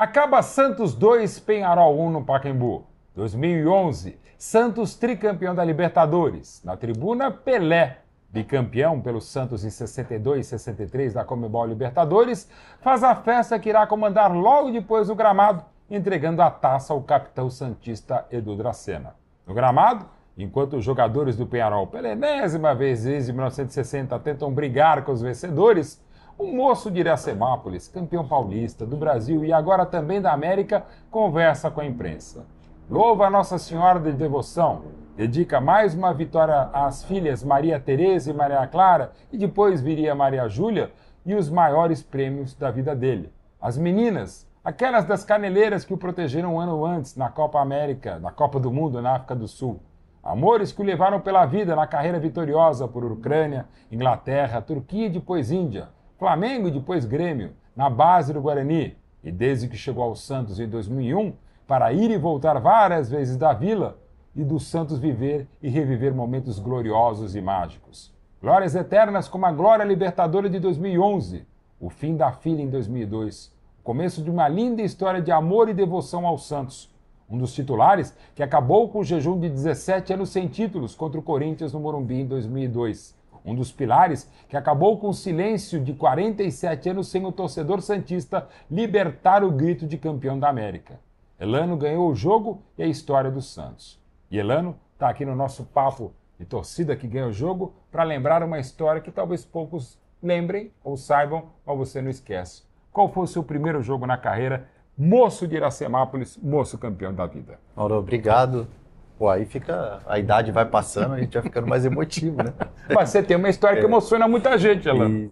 Acaba Santos 2, Penharol 1 no Pacaembu. 2011, Santos tricampeão da Libertadores. Na tribuna, Pelé, bicampeão pelo Santos em 62 e 63 da Conmebol Libertadores, faz a festa que irá comandar logo depois do gramado, entregando a taça ao capitão santista Edu Dracena. No gramado, enquanto os jogadores do Penharol pela enésima vez desde 1960 tentam brigar com os vencedores, um moço de Iracemápolis, campeão paulista do Brasil e agora também da América, conversa com a imprensa. Louva a Nossa Senhora de Devoção, dedica mais uma vitória às filhas Maria Tereza e Maria Clara e depois viria Maria Júlia e os maiores prêmios da vida dele. As meninas, aquelas das caneleiras que o protegeram um ano antes na Copa América, na Copa do Mundo na África do Sul. Amores que o levaram pela vida na carreira vitoriosa por Ucrânia, Inglaterra, Turquia e depois Índia, Flamengo e depois Grêmio, na base do Guarani. E desde que chegou ao Santos em 2001, para ir e voltar várias vezes da Vila e do Santos viver e reviver momentos gloriosos e mágicos. Glórias eternas como a glória libertadora de 2011, o fim da filha em 2002, o começo de uma linda história de amor e devoção ao Santos. Um dos titulares que acabou com o jejum de 17 anos sem títulos contra o Corinthians no Morumbi em 2002. Um dos pilares que acabou com o silêncio de 47 anos sem o torcedor santista libertar o grito de campeão da América. Elano ganhou o jogo e a história do Santos. E Elano está aqui no nosso papo de torcida que ganha o jogo para lembrar uma história que talvez poucos lembrem ou saibam, mas você não esquece. Qual foi o seu primeiro jogo na carreira? Moço de Iracemápolis, moço campeão da vida. Mauro, obrigado. Pô, aí fica, a idade vai passando, a gente vai ficando mais emotivo, né? Mas você tem uma história que emociona muita gente, Elano.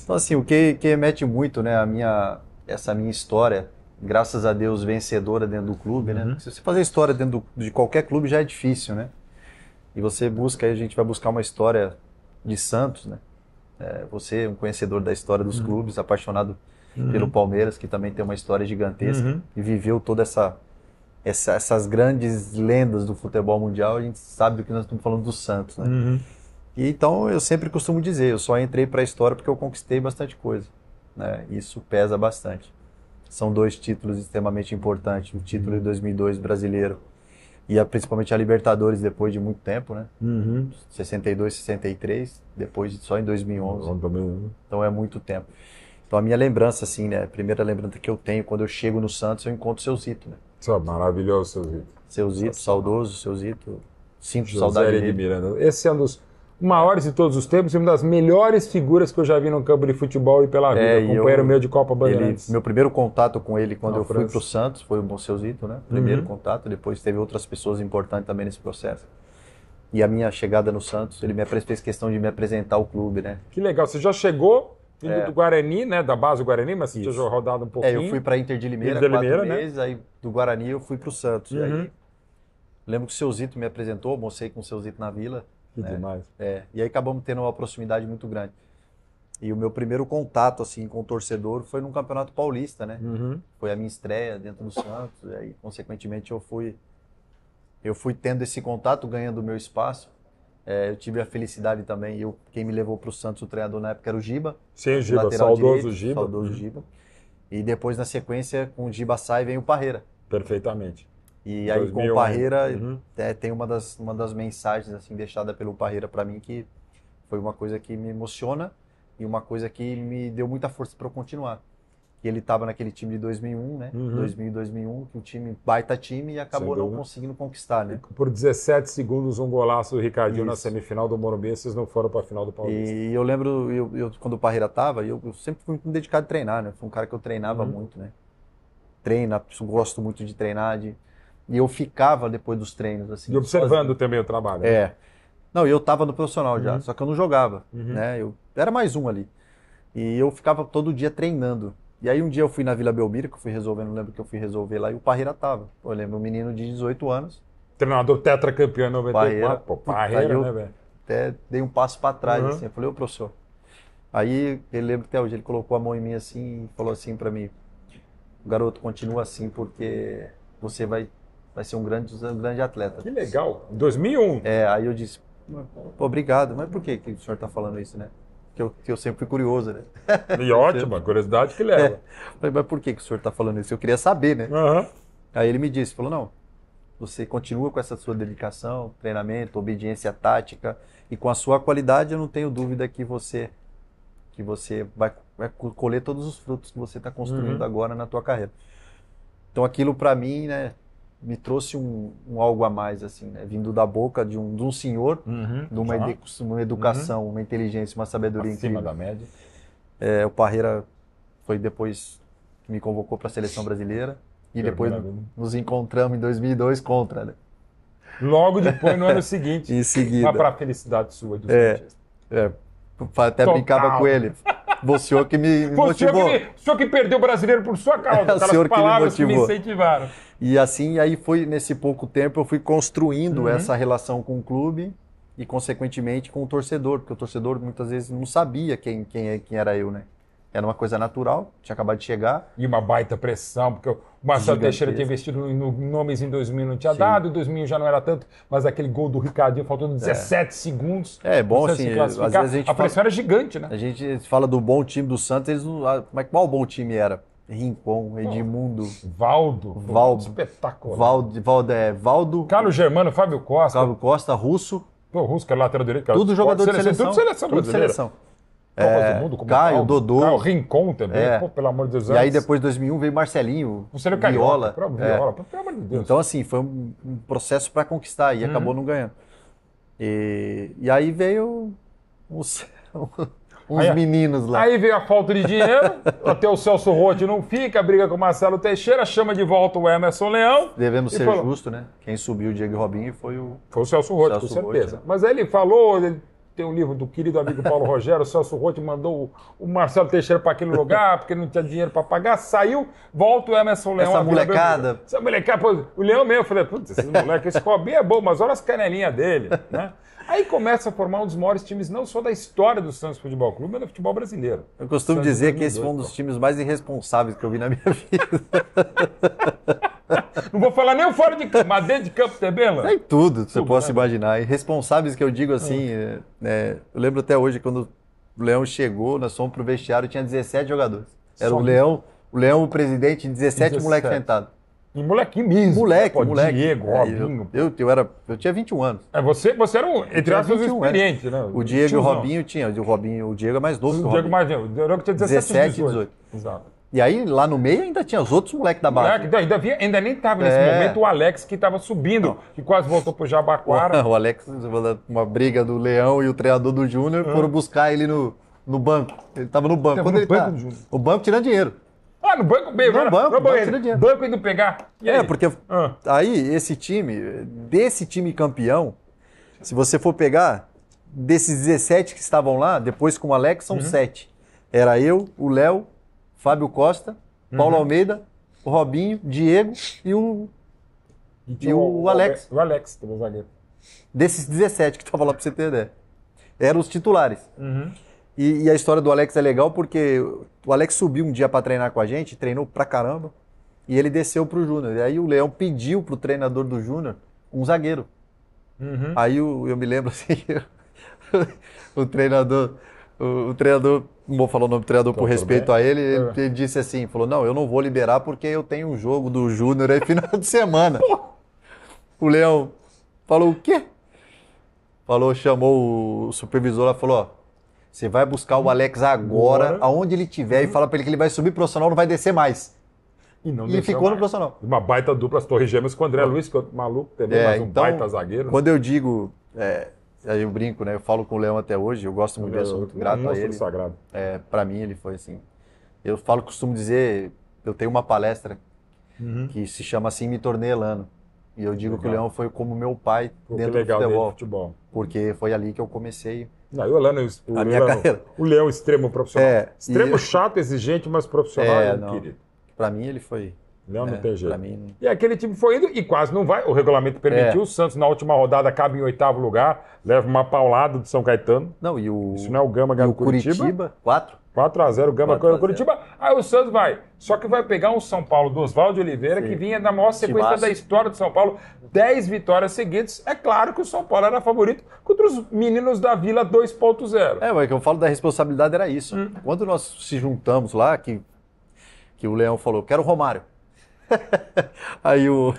Então, assim, o que remete muito, né, essa minha história, graças a Deus, vencedora dentro do clube, né? Se você fazer história dentro de qualquer clube já é difícil, né? E você busca, aí a gente vai buscar uma história de Santos, né? Você, um conhecedor da história dos clubes, apaixonado pelo Palmeiras, que também tem uma história gigantesca e viveu toda essas grandes lendas do futebol mundial, a gente sabe do que nós estamos falando do Santos, né? E então eu sempre costumo dizer, eu só entrei para a história porque eu conquistei bastante coisa, né? Isso pesa bastante. São 2 títulos extremamente importantes, o título de 2002 brasileiro e principalmente a Libertadores depois de muito tempo, né? 62, 63, depois só em 2011. Então é muito tempo. Então a minha lembrança, assim, né? A primeira lembrança que eu tenho quando eu chego no Santos, eu encontro o seu Zito, né? Maravilhoso, seu Zito. Seu Zito, saudoso, seu Zito. Sinto saudade dele. De Miranda. Esse é um dos maiores de todos os tempos e uma das melhores figuras que eu já vi no campo de futebol e pela vida. Companheiro meu de Copa Bandeirantes. Meu primeiro contato com ele quando eu fui para o Santos foi o seu Zito, né? Primeiro contato, depois teve outras pessoas importantes também nesse processo. E a minha chegada no Santos, ele fez questão de me apresentar ao clube, né? Que legal, você já chegou vindo do Guarani, né? Da base do Guarani, mas você tinha rodado um pouquinho. Eu fui para Inter de Limeira, 4 meses, aí do Guarani eu fui para o Santos. E aí, lembro que o seu Zito me apresentou, almocei com o seu Zito na Vila. Que demais. E aí acabamos tendo uma proximidade muito grande. E o meu primeiro contato assim com o torcedor foi num Campeonato Paulista, né? Foi a minha estreia dentro do Santos. E aí, consequentemente, eu fui tendo esse contato, ganhando o meu espaço. Eu tive a felicidade também, quem me levou para o Santos, o treinador na época era o Giba. Sim, o Giba, saudoso Giba. Saudoso Giba. E depois, na sequência, com o Giba sai, vem o Parreira. Perfeitamente. E aí com o Parreira, tem uma das mensagens assim, deixada pelo Parreira para mim que foi uma coisa que me emociona e uma coisa que me deu muita força para eu continuar. E ele estava naquele time de 2001, né? 2001, que o time, baita time, e acabou não conseguindo conquistar, né? Por 17 segundos, um golaço do Ricardinho na semifinal do Morumbi, vocês não foram para a final do Paulista. E eu lembro, quando o Parreira estava, eu sempre fui muito dedicado a treinar, né? Fui um cara que eu treinava muito, né? Gosto muito de treinar, e eu ficava depois dos treinos, assim. E observando também o trabalho. Né? Não, eu estava no profissional já, só que eu não jogava, né? Eu era mais um ali. E eu ficava todo dia treinando. E aí um dia eu fui na Vila Belmiro, que eu fui resolver, não lembro que eu fui resolver lá, e o Parreira tava. Eu lembro, um menino de 18 anos. Treinador tetracampeão em 94. Parreira, né, velho? Até dei um passo para trás, assim. Eu falei, ô professor. Aí ele lembra até hoje, ele colocou a mão em mim assim e falou assim para mim: garoto, continua assim porque você vai ser um grande atleta. Que legal. 2001. Aí eu disse, Obrigado. Mas por que o senhor está falando isso, né? Que eu sempre fui curioso, né? E ótima, curiosidade que leva. Falei, mas por que o senhor está falando isso? Eu queria saber, né? Uhum. Aí ele me disse, falou, não, você continua com essa sua dedicação, treinamento, obediência tática, e com a sua qualidade eu não tenho dúvida que você vai colher todos os frutos que você está construindo agora na tua carreira. Então aquilo para mim, né, me trouxe um algo a mais, assim, né, vindo da boca de um senhor, de uma educação, uma inteligência, uma sabedoria acima incrível. da média. O Parreira foi depois que me convocou para a seleção brasileira e depois nos encontramos em 2002 contra, né? Logo depois, no ano seguinte. Em seguida. Mas para a felicidade sua do Santos. Até brincava com ele. O senhor que me motivou. O senhor que perdeu o brasileiro por sua causa. O senhor palavras que me motivou. Que me incentivaram. E assim, aí foi nesse pouco tempo eu fui construindo essa relação com o clube e, consequentemente, com o torcedor. Porque o torcedor muitas vezes não sabia quem era eu, né? Era uma coisa natural, tinha acabado de chegar. E uma baita pressão, porque o Marcelo Teixeira tinha investido no nomes em 2000 não tinha dado, em 2000 já não era tanto, mas aquele gol do Ricardinho faltando 17 segundos. É bom assim, às vezes a gente pressão era gigante, né? A gente fala do bom time do Santos, mas qual bom time era? Rincon, Edmundo, Valdo, espetacular. Valdo, Carlos Germano, Fábio Costa, Russo. O Russo, que era lateral direito. Tudo jogador de seleção. Tudo seleção brasileira. Caio, Dodô. Caio, Rincon também, pelo amor de Deus. E aí depois, em 2001, veio Marcelinho, Viola. Pelo amor de Deus. Então, assim, foi um processo para conquistar e acabou não ganhando. E aí veio uns meninos lá. Aí veio a falta de dinheiro, até o Celso Rotti não fica, briga com o Marcelo Teixeira, chama de volta o Emerson Leão. Devemos ser justo, né? Quem subiu o Diego Robinho foi o Celso Rotti, com certeza. Mas aí ele falou... Tem um livro do querido amigo Paulo Rogério, o Celso Rotti mandou o Marcelo Teixeira para aquele lugar, porque não tinha dinheiro para pagar, saiu, volta o Emerson Leão. Essa molecada, pô, o Leão mesmo, eu falei, putz, esse moleque, esse Robinho é bom, mas olha as canelinhas dele, né? Aí começa a formar um dos maiores times, não só da história do Santos Futebol Clube, mas do futebol brasileiro. Eu costumo dizer que esse foi um dos times mais irresponsáveis que eu vi na minha vida. Não vou falar nem o fora de campo, mas dentro de campo também, mano. Tem tudo, você possa imaginar. Irresponsáveis que eu digo assim, eu lembro até hoje, quando o Leão chegou, nós fomos pro vestiário, tinha 17 jogadores. Era o Leão, o presidente, 17 moleques sentados. E molequinho mesmo. Moleque. Diego, Robinho. Eu tinha 21 anos. Você era um, entre aspas, experiente, né? O Diego e o Robinho tinha. O Diego é mais novo que o Robinho. O Diego mais novo. O que tinha 17 e 18. Exato. E aí, lá no meio, ainda tinha os outros moleques da base. Ainda nem estava nesse momento o Alex, que estava subindo, que quase voltou pro Jabaquara. O Alex, uma briga do Leão e o treinador do Júnior, foram buscar ele no banco. Ele estava no banco. Quando ele tá? O banco tirando dinheiro. No banco mesmo. No banco, banco indo pegar. Porque aí, desse time campeão, se você for pegar, desses 17 que estavam lá, depois com o Alex, são 7. Era eu, o Léo, Fábio Costa, Paulo Almeida, o Robinho, Diego e o Alex. O Alex, também zagueiro. Desses 17 que estavam lá, para você ter ideia. Eram os titulares. E a história do Alex é legal porque o Alex subiu um dia para treinar com a gente, treinou pra caramba, e ele desceu pro Júnior. E aí o Leão pediu pro treinador do Júnior um zagueiro. Aí eu me lembro assim, o treinador, não vou falar o nome do treinador por respeito a ele, ele disse assim, falou, não, eu não vou liberar porque eu tenho um jogo do Júnior aí final de semana. O Leão falou, o quê? Chamou o supervisor lá e falou, você vai buscar o Alex agora, aonde ele estiver, e fala pra ele que ele vai subir profissional, não vai descer mais. E ficou no profissional. Uma baita dupla, as Torres Gêmeas com o André Luiz, que é maluco também, mas então, baita zagueiro. Quando eu digo, aí eu brinco, né? Eu falo com o Leão até hoje, eu gosto muito dele, sou muito grato a ele. Sagrado. Pra mim ele foi assim. Eu costumo dizer, eu tenho uma palestra que se chama Assim Me Tornei Elano. E eu digo que o Leão foi como meu pai dentro do futebol. Porque foi ali que eu comecei a minha carreira. O Leão extremo profissional. Extremo chato, exigente, mas profissional, querido. Pra mim ele foi... Leão não tem jeito. Pra mim... E aquele time foi indo e quase não vai. O regulamento permitiu. O Santos na última rodada acaba em 8º lugar, leva uma paulada do São Caetano. Não, isso não é o Gama ganhando Curitiba 4. 4x0 o Gama 4 a 0. Curitiba. Aí o Santos vai. Só que vai pegar um São Paulo do Oswaldo Oliveira, Sim. que vinha na maior sequência Timaço. da história do São Paulo. 10 vitórias seguidas. É claro que o São Paulo era favorito contra os meninos da Vila 2.0. Mas o que eu falo da responsabilidade era isso. Quando nós se juntamos lá, que o Leão falou, quero o Romário. Aí o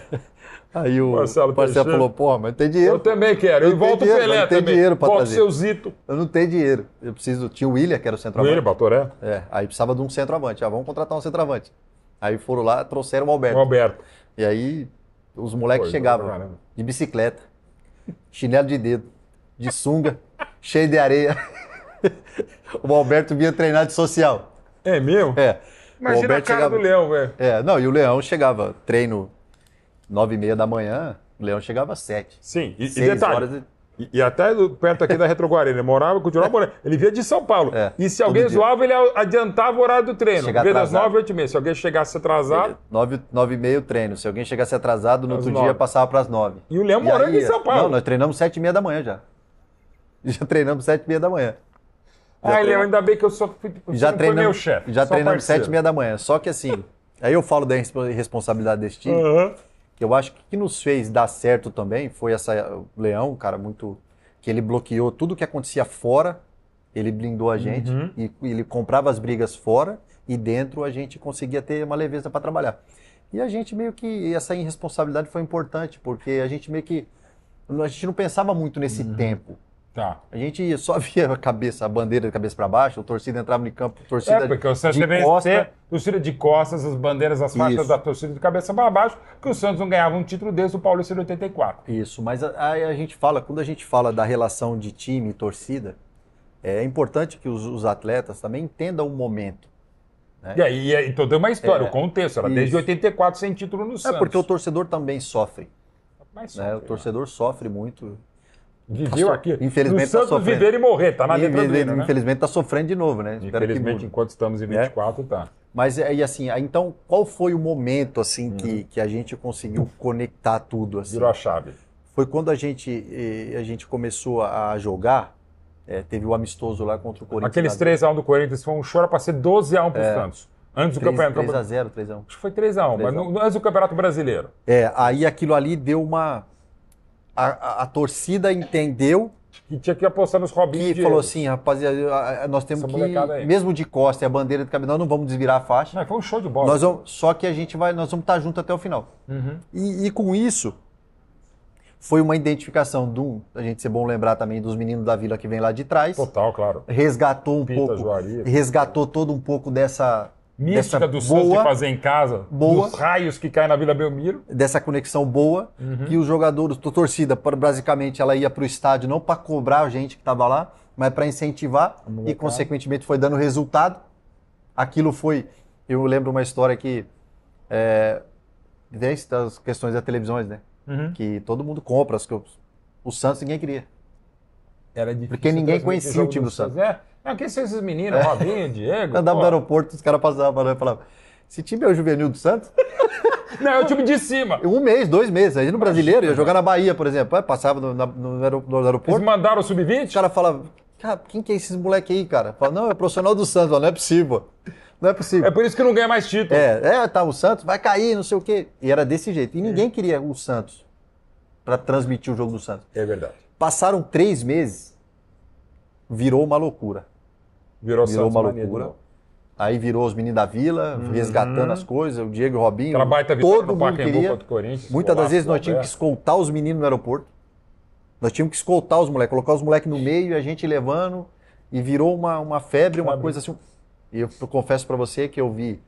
Marcelo Marcelo falou, pô, mas não tem dinheiro. Eu também quero. E Não tem volta o dinheiro, Pelé não tem também. dinheiro pra Volta o trazer. seu Zito. Eu não tenho dinheiro. Eu preciso. Tinha o William, que era o centroavante. William Batoré. Aí precisava de um centroavante. Vamos contratar um centroavante. Aí foram lá, trouxeram o Alberto. O Alberto. E aí os moleques Pô, chegavam caramba. de bicicleta, chinelo de dedo, de sunga, cheio de areia. O Alberto vinha treinar de social. É mesmo? O Imagina a Alberto cara chegava... do Leão, velho. Não, e o Leão chegava, treino 9h30 da manhã, o Leão chegava às 7. Sim, e 6 detalhe. horas. E até perto aqui da Retroguarani, ele morava, continuava morando. Ele via de São Paulo. E se todo alguém dia. zoava, ele adiantava o horário do treino. Chegar Em vez das atrasado. 9, 8h30. Se alguém chegasse atrasado. 9h30 o treino. Se alguém chegasse atrasado, no Às outro 9. dia passava para as 9. E o Leão morando em São Paulo. Não, nós treinamos 7h30 da manhã já. Já treinamos 7h30 da manhã. Leão, ainda bem que eu só fui, Já não foi meu treinamos, chefe. já só treinamos parceiro. 7h30 da manhã. Só que assim, aí eu falo da responsabilidade desse time, Aham. que eu acho que o que nos fez dar certo também foi o Leão, um cara muito... que ele bloqueou tudo que acontecia fora, ele blindou a gente, e ele comprava as brigas fora, e dentro a gente conseguia ter uma leveza para trabalhar. E a gente meio que, essa irresponsabilidade foi importante, porque a gente meio que, a gente não pensava muito nesse tempo. Tá. A gente só via a bandeira de cabeça para baixo, a torcida entrava no campo, torcida Porque o Santos de deve costa. ter torcida de costas, as bandeiras, as faixas Isso. da torcida de cabeça para baixo, que o Santos não ganhava um título desde o Paulista de 84. Isso, mas aí a gente fala, quando a gente fala da relação de time e torcida, é importante que os atletas também entendam o momento. E aí, então tem uma história, o contexto, era desde isso. 84 sem título no Santos. Porque o torcedor também sofre. Mas Né? O torcedor sofre muito. viveu aqui. Infelizmente o Santos tá sofrendo. viver e morrer, tá na letra do hino, né? Infelizmente está sofrendo de novo, né? Espero que Infelizmente, mude. enquanto estamos em 24, tá. Mas aí assim, então qual foi o momento assim que a gente conseguiu conectar tudo assim? Virou a chave. Foi quando a gente começou a jogar, teve o amistoso lá contra o Corinthians. Aqueles 3x1 do Corinthians foi um choro para ser 12x1 pro Santos. Antes do campeonato. 3x0, 3x1. Acho que foi 3x1, mas antes do Campeonato Brasileiro. Aí aquilo ali deu uma... A torcida entendeu Que tinha que apostar nos Robinhos. que falou assim, rapaziada, nós temos Essa que, molecada aí. mesmo de costa e a bandeira de caminhão, nós não vamos desvirar a faixa. Não, foi um show de bola. Só que nós vamos estar juntos até o final. E com isso, foi uma identificação a gente ser bom lembrar também dos meninos da Vila que vem lá de trás. Total, claro. Resgatou um Pita, pouco, Juari. resgatou todo um pouco dessa Mística do Santos de fazer em casa, boa. dos raios que caem na Vila Belmiro. dessa conexão boa, que os jogadores, a torcida, basicamente, ela ia para o estádio não para cobrar a gente que estava lá, mas para incentivar e, consequentemente, foi dando resultado. Aquilo foi... Eu lembro uma história que... Tem as questões das televisões, né? Que todo mundo compra. O Santos ninguém queria. Era difícil. Porque ninguém transmitir conhecia jogo o time do Santos. Quem são esses meninos? Robinho, Diego? Andava pô. no aeroporto, os caras passavam e falavam: esse time é o juvenil do Santos? Não, é o time de cima. 1 mês, 2 meses. Aí no brasileiro, ia jogar na Bahia, por exemplo. Aí passava no aeroporto. Eles mandaram o Os Sub-20? caras falavam: cara, quem que é esses moleque aí, cara? Fala, não, é profissional do Santos. Fala, não é possível. Não é possível. É por isso que não ganha mais título. Tá, o Santos vai cair, não sei o quê. E era desse jeito. E ninguém queria o Santos para transmitir o jogo do Santos. É verdade. Passaram 3 meses, virou uma loucura. Virou Virou Santos uma mania de loucura. novo. Aí virou os meninos da Vila, resgatando as coisas, o Diego e o Robinho. Aquela baita vitória todo no mundo Pacaembu queria. contra o Corinthians. Muitas das Golaço vezes do nós tínhamos que Alberto. escoltar os meninos no aeroporto. Nós tínhamos que escoltar os moleques, colocar os moleques no meio e a gente levando. E virou uma febre, uma coisa assim. E eu confesso pra você que eu vi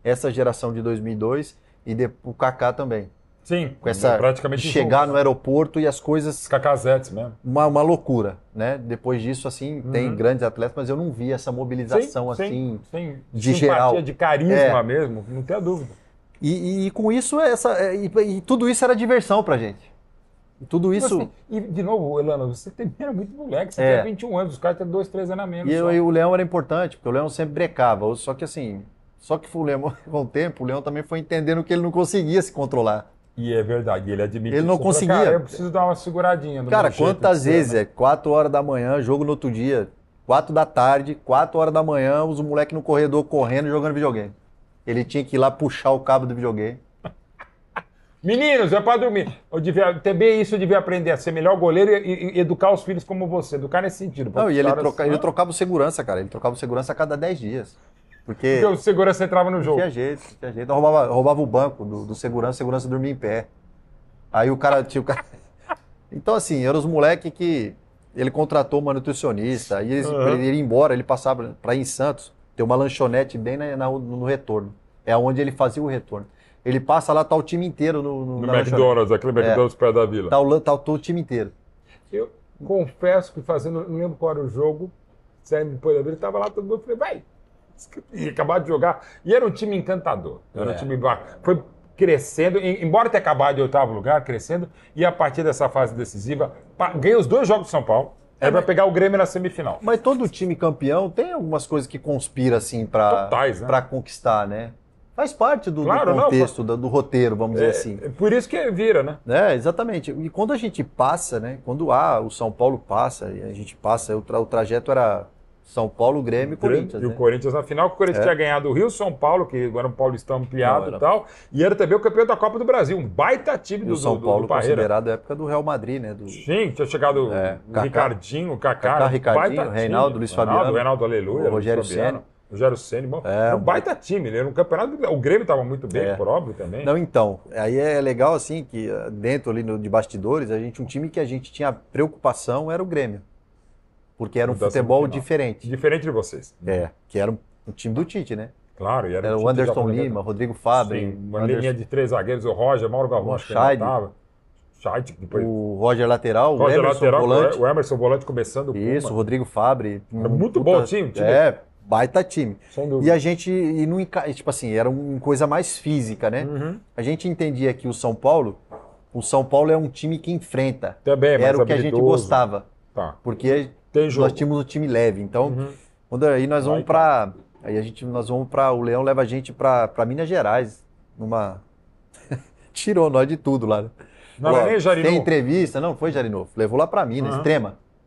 essa geração de 2002 e o Kaká também. Sim, Com essa praticamente chegar no aeroporto e as coisas, os Cacazetes mesmo. uma loucura, né? Depois disso, assim, tem grandes atletas, mas eu não vi essa mobilização assim. Sim. de Simpatia, geral. de carisma mesmo, não tenha dúvida. E com isso, e tudo isso era diversão pra gente. E tudo isso. Assim, e, de novo, Elano, você era muito moleque, você tinha 21 anos, os caras têm 2, 3 anos a menos. E o Leão era importante, porque o Leão sempre brecava. Só que assim, o Leão, com o tempo, o Leão também foi entendendo que ele não conseguia se controlar. E é verdade, ele admitiu. Ele não isso. Falou, conseguia. Cara, eu preciso dar uma seguradinha. Cara, quantas vezes 4 horas da manhã, jogo no outro dia, 4 da tarde, 4 horas da manhã, os moleques no corredor correndo, jogando videogame. Ele tinha que ir lá puxar o cabo do videogame. Meninos, é para dormir. Também isso eu devia aprender a ser melhor goleiro e educar os filhos como você. Educar nesse sentido. Não, e ele trocava o segurança, cara. Ele trocava o segurança a cada 10 dias. Porque o segurança entrava no jogo. Não tinha jeito. Roubava o banco do segurança, o segurança dormia em pé. Aí o cara tinha... Então, assim, eram os moleques que... Ele contratou uma nutricionista, aí ele ia embora, ele passava para ir em Santos, tem uma lanchonete bem no retorno. É onde ele fazia o retorno. Ele passa lá, tá o time inteiro no McDonald's, aquele McDonald's perto da vila. Tá o time inteiro. Eu confesso que fazendo, não lembro qual era o jogo, saindo depois da vila, tava lá, todo mundo falei, vai, e acabar de jogar. E era um time encantador. Era um time foi crescendo, embora tenha acabado de 8º lugar, crescendo, e a partir dessa fase decisiva, ganhou os 2 jogos de São Paulo, vai pegar o Grêmio na semifinal. Mas todo time campeão tem algumas coisas que conspira assim para conquistar, né? Faz parte do contexto, do roteiro, vamos dizer assim. É por isso que vira, né? Exatamente. E quando a gente passa, né? Quando o São Paulo passa, e a gente passa, o trajeto era São Paulo, Grêmio e Corinthians. E o Corinthians na final, que o Corinthians tinha ganhado o Rio, São Paulo, que agora um paulistão ampliado e tal, e era também o campeão da Copa do Brasil, um baita time do São Paulo, do Parreira. Considerado a época do Real Madrid, né? Sim, tinha chegado o Ricardinho, o Kaká, Ricardinho, Reinaldo, Luiz Fabiano, Reinaldo Aleluia, o Rogério Ceni. Rogério Ceni, um baita time, ele era um campeonato, o Grêmio estava muito bem, por óbvio também. Não, então, aí é legal assim que dentro ali de bastidores, um time que a gente tinha preocupação era o Grêmio, porque era um futebol diferente. Diferente de vocês. Que era um time do Tite, né? Claro, e era o Anderson Lima, Rodrigo Fabri. Uma linha de 3 zagueiros, o Roger, Mauro Galvão, o Scheid, depois... o Roger lateral, o Emerson volante. O Emerson volante começando o Isso, o Rodrigo Fabri. Muito bom time. Baita time. Sem dúvida. E a gente, tipo assim, era uma coisa mais física, né? A gente entendia que o São Paulo é um time que enfrenta. Também, era o que a gente gostava. Porque nós tínhamos um time leve. Então, aí nós vamos o Leão leva a gente para Minas Gerais, tirou nós de tudo lá. Não era nem Jarinu. Tem entrevista, não foi Jarinu, levou lá para Minas,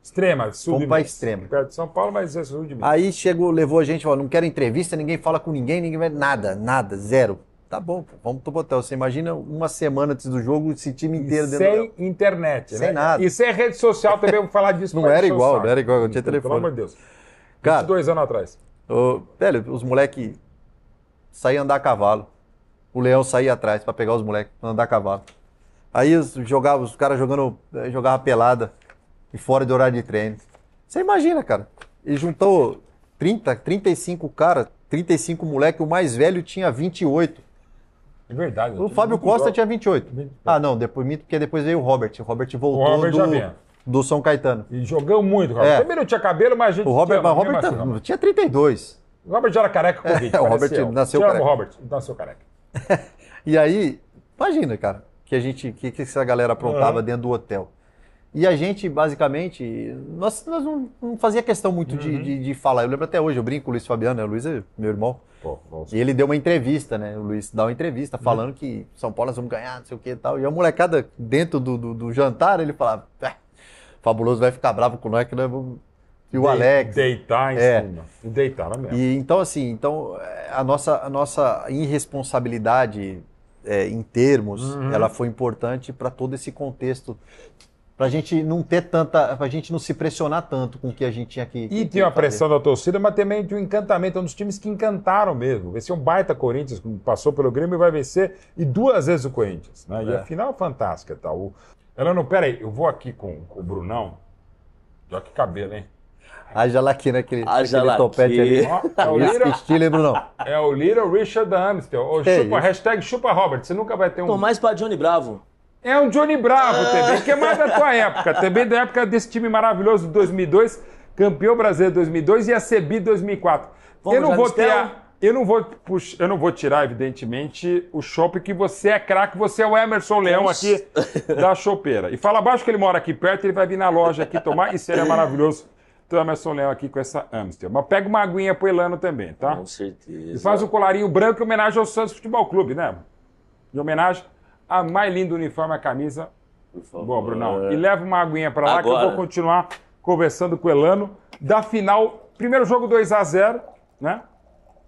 Extrema, sul Fomos de Minas. Extrema. Perto de São Paulo, mas é sul de Minas. Aí levou a gente, falou, não quero entrevista, ninguém fala com ninguém vai nada, zero. Tá bom, vamos pro hotel. Você imagina uma semana antes do jogo, esse time inteiro dentro do sem internet, sem nada. E sem rede social também, vamos falar disso. Não era igual, eu tinha telefone. Pelo amor de Deus. Cara, 22 anos atrás. Velho, os moleques saíam andar a cavalo. O Leão saía atrás para pegar os moleques, andar a cavalo. Aí os caras jogavam pelada e fora de horário de treino. Você imagina, cara. Ele juntou 35 caras, 35 moleques, o mais velho tinha 28. É verdade. O Fábio Costa tinha 28. Não, porque depois veio o Robert. O Robert voltou do São Caetano. E jogou muito, Robert. Também não tinha cabelo, mas a gente... O Robert tinha 32. O Robert já era careca com o Vic, o Robert nasceu careca. O Robert nasceu careca. E aí, imagina, cara, que essa galera aprontava dentro do hotel. E a gente, basicamente, nós não fazia questão muito de falar. Eu lembro até hoje, eu brinco com o Luiz Fabiano, né? O Luiz é meu irmão. E ele deu uma entrevista, né? O Luiz dá uma entrevista falando que São Paulo nós vamos ganhar, não sei o que e tal. E a molecada, dentro do jantar, ele falava, Fabuloso vai ficar bravo com nós, que nós vamos... E o Alex... Deitar em cima. Deitaram mesmo. E então, assim, a nossa irresponsabilidade em termos, ela foi importante para todo esse contexto. Pra gente não ter pra gente não se pressionar tanto com o que a gente tinha que E tinha a pressão da torcida, mas também de um encantamento, é um dos times que encantaram mesmo. Esse é um baita Corinthians, que passou pelo Grêmio e vai vencer, e 2 vezes o Corinthians, né? E a final é fantástica, tá? Peraí, eu vou aqui com o Brunão, olha que cabelo, hein? Haja lá aqui, né? Aquele topete ali. Que estilo, hein, Brunão? É o Little Richard Amstel. Hashtag chupa Robert, você nunca vai ter um... Tô mais pra Johnny Bravo. É um Johnny Bravo também, que é mais da tua época. Também da época desse time maravilhoso de 2002, campeão brasileiro de 2002 e a CBI 2004. Eu não vou tirar, evidentemente, o chopp que você é craque, você é o Emerson Leão aqui da chopeira. E fala abaixo que ele mora aqui perto, ele vai vir na loja aqui tomar, e seria maravilhoso ter o Emerson Leão aqui com essa Amstel. Mas pega uma aguinha pro Elano também, tá? Com certeza. E faz um colarinho branco em homenagem ao Santos Futebol Clube, né? Em homenagem a mais lindo uniforme, a camisa. Por favor. Bom, Brunão. E leva uma aguinha pra lá que eu vou continuar conversando com o Elano, da final, primeiro jogo 2-0, né?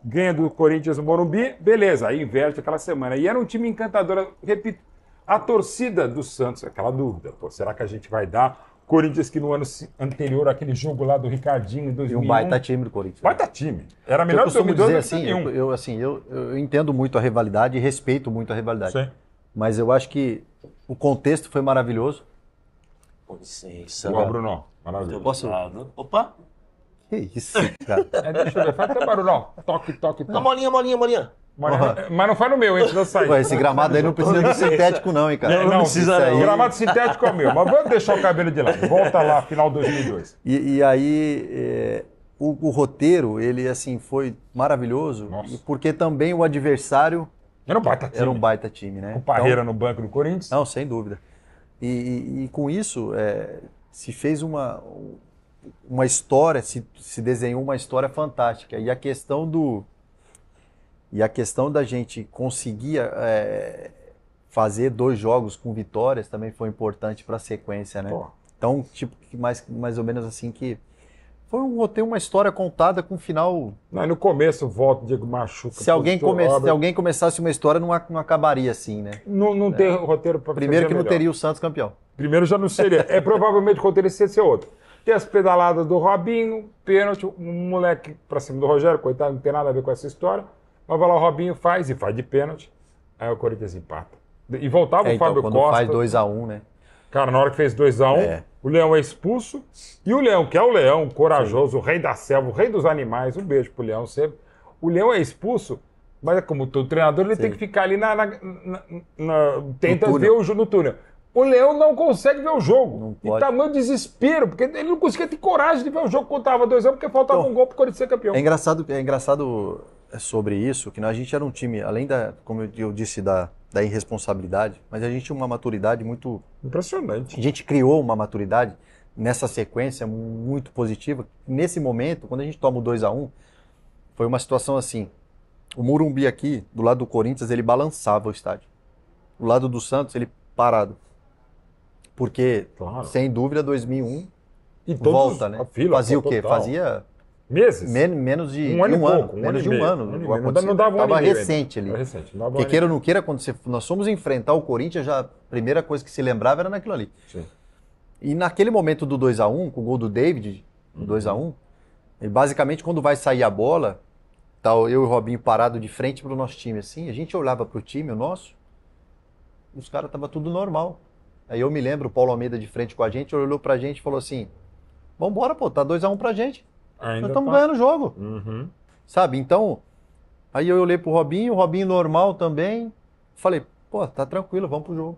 Ganha do Corinthians no Morumbi, beleza, aí inverte aquela semana. E era um time encantador, repito, a torcida do Santos, aquela dúvida, pô, será que a gente vai dar? Corinthians que no ano anterior, aquele jogo lá do Ricardinho em 2001... E um baita time do Corinthians. Baita time. Era melhor do que 2002 dizer assim, eu entendo muito a rivalidade e respeito muito a rivalidade. Sim. Mas eu acho que o contexto foi maravilhoso. Com licença. Ó, Bruno, maravilha. Posso? Opa. Que isso, cara. Deixa eu ver, faz até barulho, ó. Toque, toque, Uma toque. molinha. Mas não faz no meu, hein, senão sair. Pô, esse gramado aí não precisa de sintético não, hein, cara. Não precisa isso aí. não. O gramado sintético é o meu, mas vamos deixar o cabelo de lado. Volta lá, final 2002. E aí, o roteiro, ele assim, foi maravilhoso, Nossa. porque também o adversário Era um baita time. era um baita time, né? Com Parreira no banco do Corinthians. Não, sem dúvida. E com isso, se fez uma história, se desenhou uma história fantástica. E a questão da gente conseguir fazer 2 jogos com vitórias também foi importante para a sequência, né? Pô. Então, tipo, mais ou menos assim que foi uma história contada com um final. Não, e no começo volta, o Diego machuca. Se alguém começasse uma história, não acabaria assim, né? Não tem roteiro para Primeiro que não teria o Santos campeão. Primeiro já não seria. Provavelmente o roteiro ia ser outro. Tem as pedaladas do Robinho, pênalti, um moleque pra cima do Rogério, coitado, não tem nada a ver com essa história. Mas vai lá, o Robinho faz de pênalti. Aí o Corinthians empata. E voltava o Então, Fábio quando Costa. faz 2-1, né? Cara, na hora que fez 2-1, o Leão é expulso. E o Leão, que é o Leão, corajoso, o rei da selva, o rei dos animais, um beijo pro Leão sempre. O Leão é expulso, mas é como todo treinador, ele tem que ficar ali tenta túnel. ver o jogo no túnel. O Leão não consegue ver o jogo. Não E pode. tamanho desespero, porque ele não conseguia ter coragem de ver o jogo quando estava 2-1, porque faltava um gol pro Corinthians ser campeão. É engraçado sobre isso, que a gente era um time, além como eu disse, da irresponsabilidade, mas a gente tinha uma maturidade muito... Impressionante. A gente criou uma maturidade nessa sequência muito positiva. Nesse momento, quando a gente toma o 2-1, foi uma situação assim, o Morumbi aqui, do lado do Corinthians, ele balançava o estádio. Do lado do Santos, ele parado. Porque, Claro. sem dúvida, 2001 E todos, volta, né? a fila, Fazia o quê? total. Fazia meses. menos de Um ano e um ano. pouco, um Menos ano de e um meio, ano. um ano e meio. Não dava um ano Estava e meio recente ainda. ali. Era recente, não dava um Porque ano e queira ou meio. não queira, quando nós fomos enfrentar o Corinthians, já a primeira coisa que se lembrava era naquilo ali. Sim. E naquele momento do 2-1, com o gol do David, do 2-1, e basicamente quando vai sair a bola, tá eu e o Robinho parado de frente pro nosso time assim, a gente olhava pro time, o nosso, os caras tava tudo normal. Aí eu me lembro, o Paulo Almeida de frente com a gente, olhou pra gente e falou assim, vambora pô, tá 2-1 pra gente. Ainda Nós estamos tá. ganhando o jogo. Uhum. Sabe? Então, aí eu olhei pro Robinho, o Robinho normal também. Falei, pô, tá tranquilo, vamos pro jogo.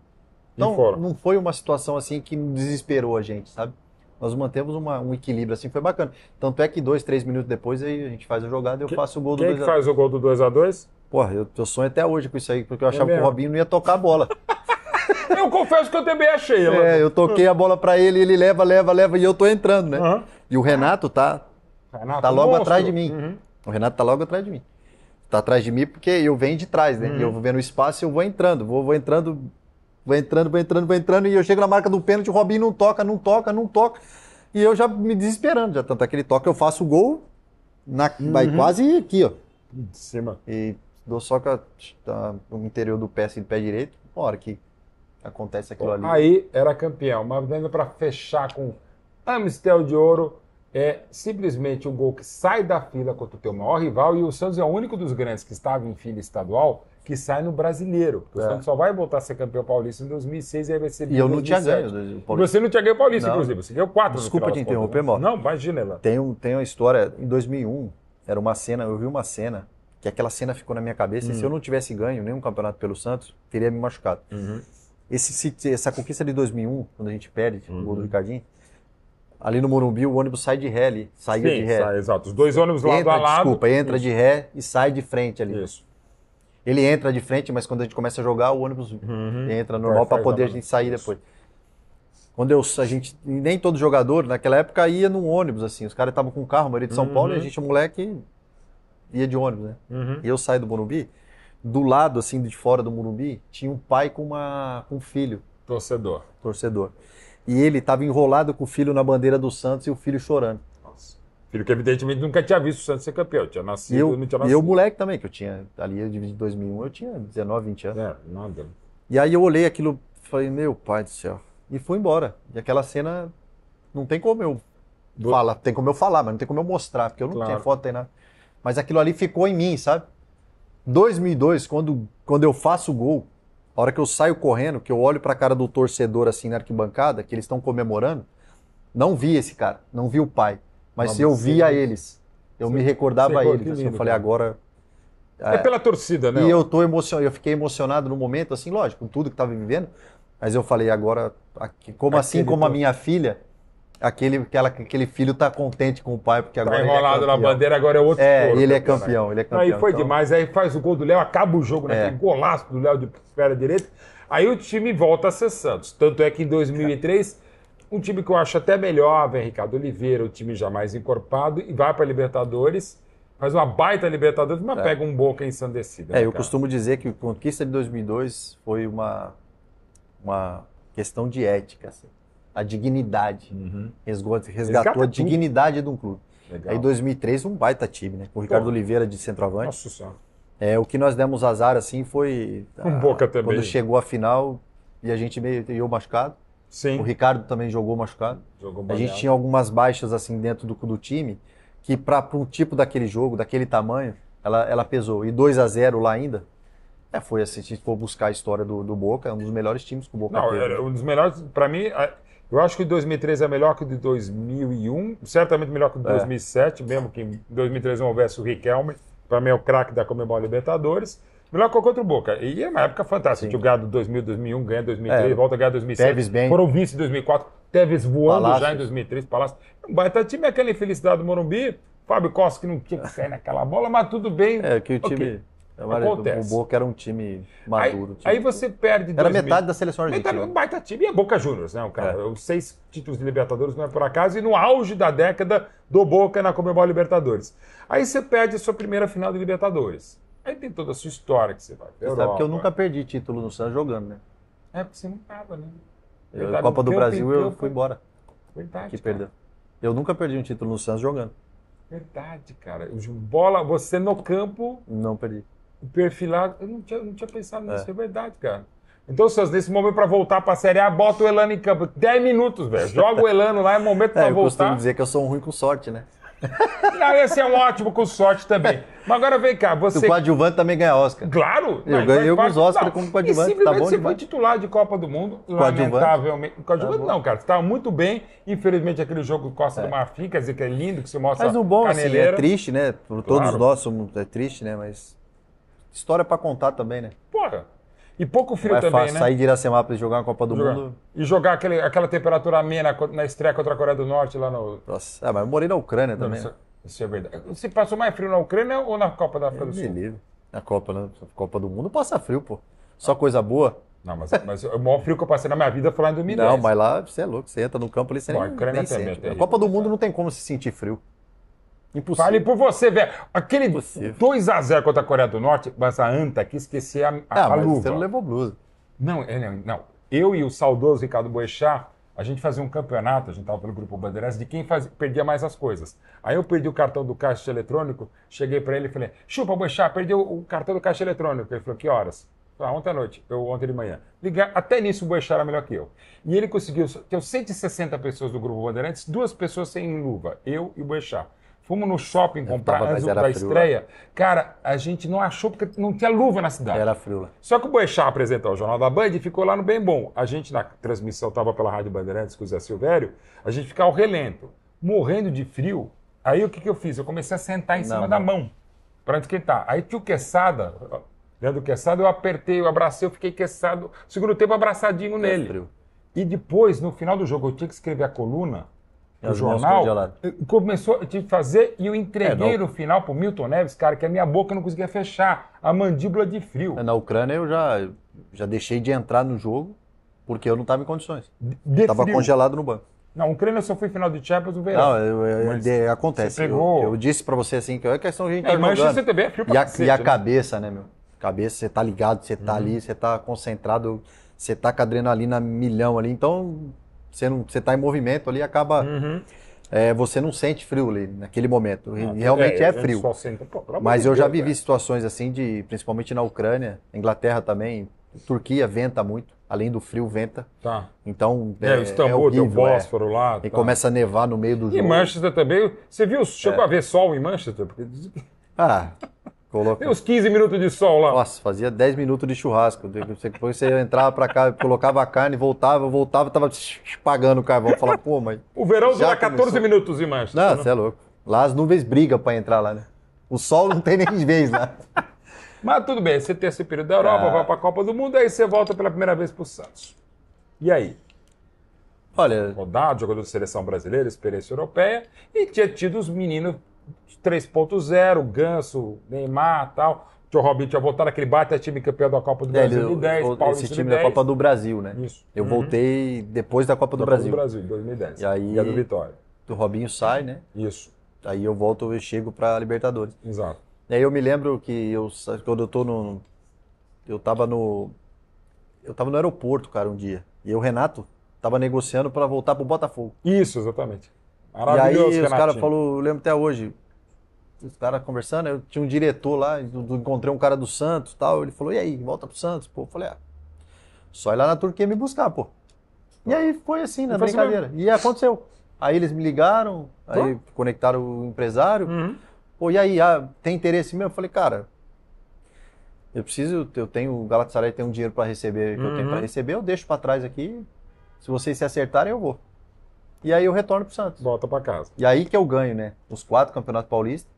Então, foram. não foi uma situação assim que desesperou a gente, sabe? Nós mantemos um equilíbrio assim, foi bacana. Tanto é que 2, 3 minutos depois aí a gente faz a jogada e eu faço o gol do Quem 2-1. que faz o gol do 2-2? Porra, eu sonho até hoje com isso aí, porque eu achava que mesmo? o Robinho não ia tocar a bola. Eu confesso que eu também achei. Eu toquei a bola pra ele, ele leva e eu tô entrando, né? Aham. E o Renato tá logo monstro. atrás de mim. Uhum. O Renato tá logo atrás de mim. Tá atrás de mim porque eu venho de trás, né? Eu vou vendo o espaço e eu vou entrando. Vou entrando, e eu chego na marca do pênalti, o Robinho não toca. E eu já me desesperando, já tanto aquele toque, eu faço o gol, vai quase aqui, ó. De cima. E dou só no interior do pé, assim, do pé direito, uma hora que acontece aquilo ali. Aí era campeão, mas ainda para fechar com Amistel de Ouro, é simplesmente um gol que sai da fila contra o teu maior rival, e o Santos é o único dos grandes que estava em fila estadual que sai no Brasileiro. O Santos só vai voltar a ser campeão paulista em 2006 e aí vai ser E eu não tinha 2007. ganho. E você não tinha ganho paulista, Não. inclusive. Você ganhou 4 Desculpa te interromper, Mauro. Não, imagina lá. Tem uma história, em 2001, era uma cena, eu vi uma cena, que aquela cena ficou na minha cabeça, e se eu não tivesse ganho nenhum campeonato pelo Santos, teria me machucado. Essa conquista de 2001, quando a gente perde o gol do Ricardinho, ali no Morumbi o ônibus sai de ré ali, saía de ré. Sai, exato. Os dois ônibus lado a lado. Entra de ré e sai de frente ali. Isso. Ele entra de frente, mas quando a gente começa a jogar, o ônibus entra normal para poder a gente sair depois. Quando nem todo jogador, naquela época, ia num ônibus, assim. Os caras estavam com carro, a maioria de São Paulo, e a gente, moleque, ia de ônibus, né? E eu saio do Morumbi, do lado, assim, de fora do Morumbi, tinha um pai com um filho, Torcedor. torcedor. E ele estava enrolado com o filho na bandeira do Santos e o filho chorando. Nossa. Filho que evidentemente nunca tinha visto o Santos ser campeão. Tinha nascido, não tinha E nascido. eu, moleque também, que eu tinha, ali de 2001, eu tinha 19, 20 anos. É, nada. E aí eu olhei aquilo e falei, meu pai do céu. E fui embora. E aquela cena, não tem como eu falar, tem como eu falar, mas não tem como eu mostrar, porque eu não tinha foto, tem nada. Mas aquilo ali ficou em mim, sabe? 2002, quando eu faço o gol, a hora que eu saio correndo, que eu olho pra cara do torcedor assim na arquibancada, que eles estão comemorando, não vi esse cara, não vi o pai. Mas se eu via eles, eu me recordava a eles. Assim, eu falei, agora... É pela torcida, né? E eu eu fiquei emocionado no momento, assim, lógico, com tudo que estava vivendo. Mas eu falei, agora, assim como a minha filha, aquele filho tá contente com o pai, porque agora tá ele é enrolado na campeão. bandeira, agora é outro. Ele é campeão, ele é campeão. Aí foi então... demais, aí faz o gol do Léo, acaba o jogo, né? Aquele golaço do Léo de esfera direita. Aí o time volta a ser Santos. Tanto é que em 2003, um time que eu acho até melhor, vem Ricardo Oliveira, o time já mais encorpado, e vai para Libertadores, faz uma baita Libertadores, mas pega um Boca ensandecido. Eu costumo dizer que a conquista de 2002 foi uma questão de ética, assim. A dignidade. Resgatou a dignidade de um clube. Legal. Aí 2003 um baita time, né? Com o Ricardo Oliveira de centroavante. Nossa Senhora. O que nós demos azar, assim, foi... Boca também. Quando chegou a final e a gente meio machucado. Sim. O Ricardo também jogou machucado. A gente tinha algumas baixas, assim, dentro do time, que para um tipo daquele jogo, daquele tamanho, ela pesou. E 2-0 lá ainda, foi assim, se a gente for buscar a história do Boca, é um dos melhores times que o Boca teve. Não, um dos melhores, para mim, eu acho que o de 2003 é melhor que o de 2001, certamente melhor que o de 2007, mesmo que em 2003 não houvesse o Riquelme, para mim é o craque da Conmebol Libertadores, melhor que qualquer outro Boca. E é uma época fantástica, tinha ganhado 2000, 2001, ganha 2003, volta a ganhar 2007, Tevez bem. Foram vice em 2004, Tevez voando Palácios. já em 2003, Palácio. Um baita time, aquela infelicidade do Morumbi, Fábio Costa que não tinha que sair naquela bola, mas tudo bem. Que o time... O Boca era um time maduro. Aí você perde... Era metade da seleção argentina. Um baita time. E a Boca Juniors, né? Os 6 títulos de Libertadores não é por acaso. E no auge da década do Boca na Conmebol Libertadores. Aí você perde a sua primeira final de Libertadores. Aí tem toda a sua história que você vai pra Você sabe que eu nunca perdi título no Santos jogando, né? Porque você não tava, né? Copa do Brasil eu fui embora. Verdade, que perdeu. Eu nunca perdi um título no Santos jogando. Verdade, cara. Bola, você no campo... Não perdi. Perfilado, eu não tinha pensado nisso, é verdade, cara. Então, Santos, nesse momento para voltar para a Série A, bota o Elano em campo. 10 minutos, velho. Joga o Elano lá, é momento para voltar. Eu costumo dizer que eu sou um ruim com sorte, né? Não, esse é um ótimo com sorte também. Mas agora vem cá, você... O coadjuvante também ganha Oscar. Claro! Eu ganhei alguns Oscars como coadjuvante, simplesmente tá bom você demais. foi titular de Copa do Mundo, Coadjuvante? lamentavelmente. Coadjuvante não, cara. Você estava muito bem. Infelizmente, aquele jogo Costa do Marfim, quer dizer que é lindo, que você mostra Mas o bom, assim, caneleira. é triste, né? Por todos nós é triste, né? Mas história pra contar também, né? Porra! E pouco frio Não é também, fácil né? sair de Iracemapa e jogar uma Copa do Mundo. E jogar aquela temperatura amena na estreia contra a Coreia do Norte lá no... Nossa, mas eu morei na Ucrânia também. Isso é verdade. Você passou mais frio na Ucrânia ou na Copa da África do Sul? Livre. Na Copa do Mundo passa frio, pô. Só coisa boa. Não, mas o maior frio que eu passei na minha vida foi lá em 2010. Não, mas lá você é louco. Você entra no campo ali, você nem sente. Na Copa do Mundo não tem como se sentir frio. Impossível. Fale por você, velho. Aquele 2-0 contra a Coreia do Norte, mas a anta quis esquecer a luva. Você não levou blusa. Não. Eu e o saudoso Ricardo Boechat, a gente fazia um campeonato, a gente estava pelo Grupo Bandeirantes, de quem perdia mais as coisas. Aí eu perdi o cartão do caixa eletrônico, cheguei para ele e falei, chupa, Boechat, perdi o cartão do caixa eletrônico. Ele falou, que horas? Ontem à noite, ontem de manhã. Até nisso o Boechat era melhor que eu. E ele conseguiu, tem 160 pessoas do Grupo Bandeirantes, 2 pessoas sem luva, eu e o Boechat. Fomos no shopping comprar antes da estreia. Cara, a gente não achou porque não tinha luva na cidade. Era frio lá. Só que o Boechat apresentou o Jornal da Band e ficou lá no Bem Bom. A gente, na transmissão, estava pela Rádio Bandeirantes com o Zé Silvério, a gente ficava ao relento, morrendo de frio. Aí o que eu fiz? Eu comecei a sentar em cima da mão, para esquentar. Aí tinha o Quesada, Leandro Quesada, eu apertei, eu abracei, eu fiquei Quesado, segundo tempo abraçadinho nele. Frio. E depois, no final do jogo, eu tinha que escrever a coluna. O jornal começou a fazer e eu entreguei no final pro Milton Neves, cara, que a minha boca não conseguia fechar, a mandíbula de frio. Na Ucrânia eu já deixei de entrar no jogo porque eu não estava em condições. Estava congelado no banco. Na Ucrânia eu só fui final de Champions no verão. Não, acontece. Eu disse pra você assim que é questão de a gente tá jogando. Você também é frio pra cacete, e a cabeça, né, meu? Cabeça, você tá ligado, você tá ali, você tá concentrado, você tá com a adrenalina milhão ali, então você tá em movimento ali, acaba... você não sente frio ali naquele momento. E realmente a é gente frio. só sente, pô, pelo amor Mas de eu já Deus, vivi situações assim, principalmente na Ucrânia, Inglaterra também, Turquia venta muito, além do frio venta. Tá. Então O Istambul, tem o horrível, Bósforo lá. E tá. começa a nevar no meio do E jogo. Manchester também. Você viu, chegou a ver sol em Manchester? Porque Ah, tem uns 15 minutos de sol lá. Nossa, fazia 10 minutos de churrasco. Depois você entrava pra cá, colocava a carne, voltava, tava pagando o carvão. Falava, pô, mas... O verão já dura 14 começou. minutos em Manchester. Não, né? você é louco. Lá as nuvens brigam pra entrar lá, né? O sol não tem nem vez lá. Mas tudo bem, você tem esse período da Europa, vai pra Copa do Mundo, aí você volta pela primeira vez pro Santos. E aí? Olha, Rodado, jogador de seleção brasileira, experiência europeia, e tinha tido os meninos 3.0, Ganso, Neymar e tal. O Tio Robinho tinha voltado aquele bate time campeão da Copa do Brasil em 2010, Paulista esse time de da 10. Copa do Brasil, né? Isso. Eu voltei depois da Copa do Da Brasil. Copa do Brasil, em 2010. E aí- a do Vitória. O Robinho sai, né? Isso, Aí eu volto e chego pra Libertadores. exato. E aí eu me lembro que quando eu tô no... Eu tava no aeroporto, cara, um dia. E o Renato tava negociando pra voltar pro Botafogo. Isso, exatamente. E aí Maravilhoso, os caras Renatinho. falaram, eu lembro até hoje, os caras conversando, eu tinha um diretor lá, encontrei um cara do Santos e tal, ele falou, e aí, volta pro Santos? Pô, eu falei, só ir lá na Turquia me buscar, pô. E aí foi assim, na E foi assim brincadeira. E aconteceu. Aí eles me ligaram, aí conectaram o empresário, pô, e aí, tem interesse mesmo? Eu falei, cara, o Galatasaray tem um dinheiro pra receber, que eu tenho pra receber, eu deixo pra trás aqui, se vocês se acertarem, eu vou. E aí eu retorno pro Santos. Volta pra casa. E aí que eu ganho, né? Os 4 campeonatos paulistas.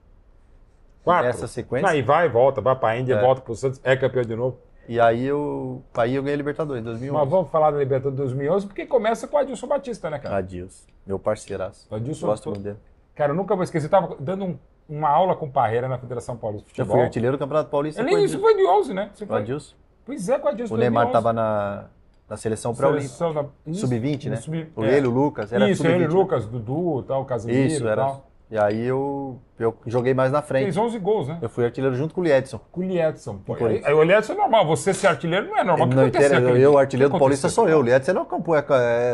4. Essa sequência. Aí vai, volta, vai pra Índia, volta pro Santos, é campeão de novo. E aí eu ganhei a Libertadores em 2011. Mas vamos falar da Libertadores 2011, porque começa com o Adilson Batista, né, cara? Adilson, meu parceiraço. Adilson, Gosto muito dele. Cara, eu nunca vou esquecer, eu tava dando uma aula com o Parreira na Federação Paulista de Eu Futebol. fui artilheiro do Campeonato Paulista. Eu com o nem isso Adilson. foi de 11, né? Você O foi... Adilson. Pois é, com o Adilson. O Neymar 2011. estava na seleção pré-olímpica. Seleção da... Isso, Sub-20, né? no Ele, o Lucas, era Isso, sub-20. ele, o Lucas, Dudu, tal, Casemiro Isso, e era. tal. E aí eu joguei mais na frente. Fez 11 gols, né? Eu fui artilheiro junto com o Liedson. Com o Liedson. Pô, Corinthians. aí o Liedson é normal, você ser artilheiro não é normal. O que Não aconteceu? entendo, aquele eu, dia? o artilheiro O que do Paulista aconteceu? sou eu. O Liedson não campo,